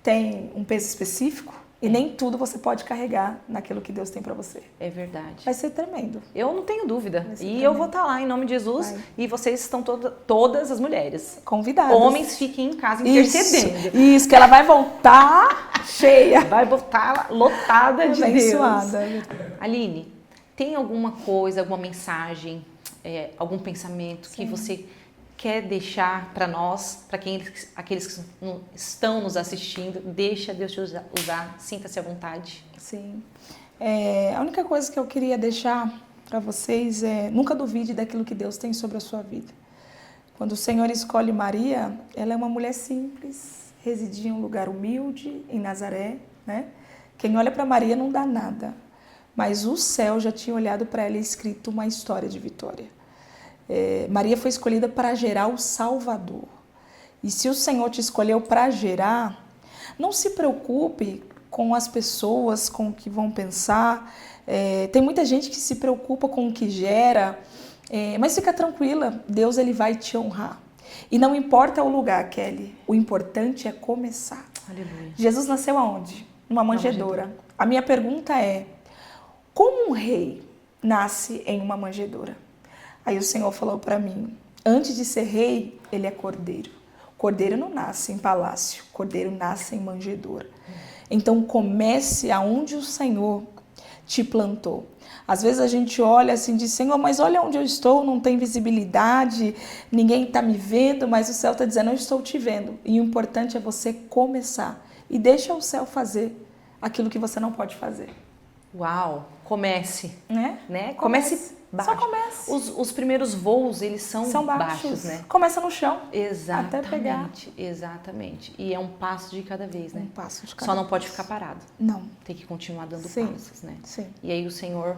tem um peso específico e nem tudo você pode carregar naquilo que Deus tem para você. É verdade. Vai ser tremendo. Eu não tenho dúvida. E tremendo. eu vou estar lá em nome de Jesus. Vai. E vocês estão todas as mulheres. Convidadas. Homens, fiquem em casa intercedendo. Isso, que ela vai voltar cheia. Vai voltar lotada de Abençoada. Deus. Aline, tem alguma coisa, alguma mensagem, algum pensamento que você quer deixar para nós, para aqueles que estão nos assistindo? Deixa Deus te usar, sinta-se à vontade. Sim. A única coisa que eu queria deixar para vocês é nunca duvide daquilo que Deus tem sobre a sua vida. Quando o Senhor escolhe Maria, ela é uma mulher simples, residia em um lugar humilde, em Nazaré, né? Quem olha para Maria não dá nada, mas o céu já tinha olhado para ela e escrito uma história de vitória. Maria foi escolhida para gerar o Salvador. E se o Senhor te escolheu para gerar, não se preocupe com as pessoas, com o que vão pensar. Tem muita gente que se preocupa com o que gera, mas fica tranquila, Deus ele vai te honrar. E não importa o lugar, Kelly, o importante é começar. Aleluia. Jesus nasceu aonde? Numa manjedoura. A minha pergunta é, como um rei nasce em uma manjedoura? Aí o Senhor falou para mim, antes de ser rei, ele é cordeiro. Cordeiro não nasce em palácio, cordeiro nasce em manjedoura. Então comece aonde o Senhor te plantou. Às vezes a gente olha assim e diz, Senhor, mas olha onde eu estou, não tem visibilidade, ninguém está me vendo, mas o céu está dizendo, eu estou te vendo. E o importante é você começar. E deixa o céu fazer aquilo que você não pode fazer. Uau, comece. Né? Comece baixo. Só comece. Os primeiros voos, eles são baixos, né? Começa no chão. Exatamente, até pegar. Exatamente. E é um passo de cada vez, né? Um passo de cada Só não vez. pode ficar parado. Não. Tem que continuar dando Sim. passos, né? Sim. E aí o Senhor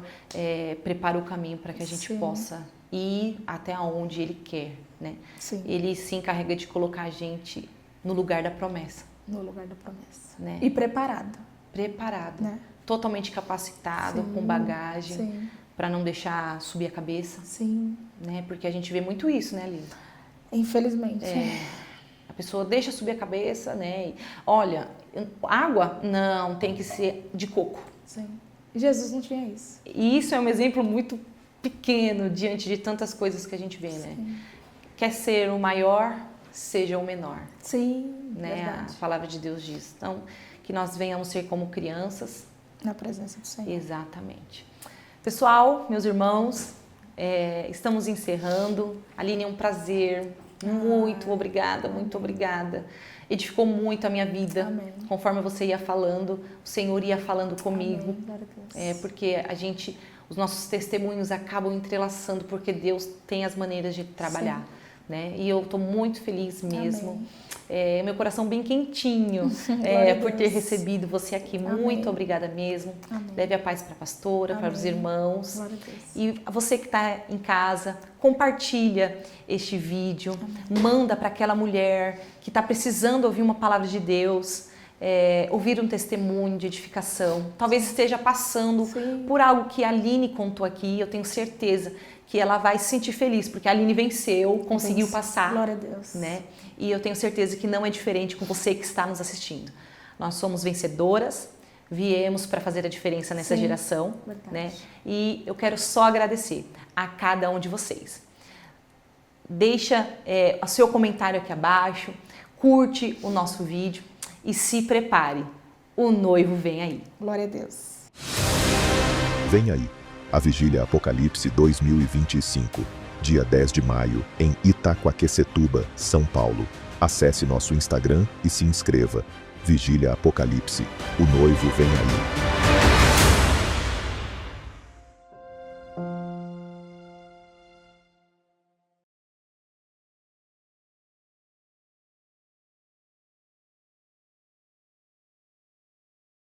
prepara o caminho para que a gente Sim. possa ir até onde Ele quer, né? Sim. Ele se encarrega de colocar a gente no lugar da promessa, No lugar da promessa. né? E preparado. Preparado, Né? totalmente capacitado, Sim. com bagagem, Sim. para não deixar subir a cabeça, Sim. né? Porque a gente vê muito isso, né, Lili? Infelizmente. A pessoa deixa subir a cabeça, né? E, olha, água? Não, tem que ser de coco. Sim. Jesus não tinha isso. E isso é um exemplo muito pequeno diante de tantas coisas que a gente vê, né? Quer ser o maior, seja o menor, Sim, né? verdade. A palavra de Deus diz. Então, que nós venhamos ser como crianças. Na presença do Senhor. Exatamente. Pessoal, meus irmãos, Estamos encerrando. Aline, é um prazer. Muito obrigada, muito obrigada. Edificou muito a minha vida. Amém. Conforme você ia falando, o Senhor ia falando comigo. Amém. Glória a Deus. Porque os nossos testemunhos acabam entrelaçando, porque Deus tem as maneiras de trabalhar. Né? E eu estou muito feliz mesmo. Meu coração bem quentinho por ter recebido você aqui. Amém. Muito obrigada mesmo. Amém. Leve a paz para a pastora, para os irmãos. Glória a Deus. E você que está em casa, compartilha este vídeo. Amém. Manda para aquela mulher que está precisando ouvir uma palavra de Deus. Ouvir um testemunho de edificação. Talvez esteja passando por algo que a Aline contou aqui. Eu tenho certeza que ela vai se sentir feliz, porque a Aline venceu, conseguiu passar. Glória a Deus. Né? E eu tenho certeza que não é diferente com você que está nos assistindo. Nós somos vencedoras, viemos para fazer a diferença nessa geração. Né? E eu quero só agradecer a cada um de vocês. Deixa o seu comentário aqui abaixo, curte o nosso vídeo e se prepare. O noivo vem aí. Glória a Deus. Vem aí, a Vigília Apocalipse 2025, dia 10 de maio, em Itaquaquecetuba, São Paulo. Acesse nosso Instagram e se inscreva. Vigília Apocalipse, o noivo vem aí.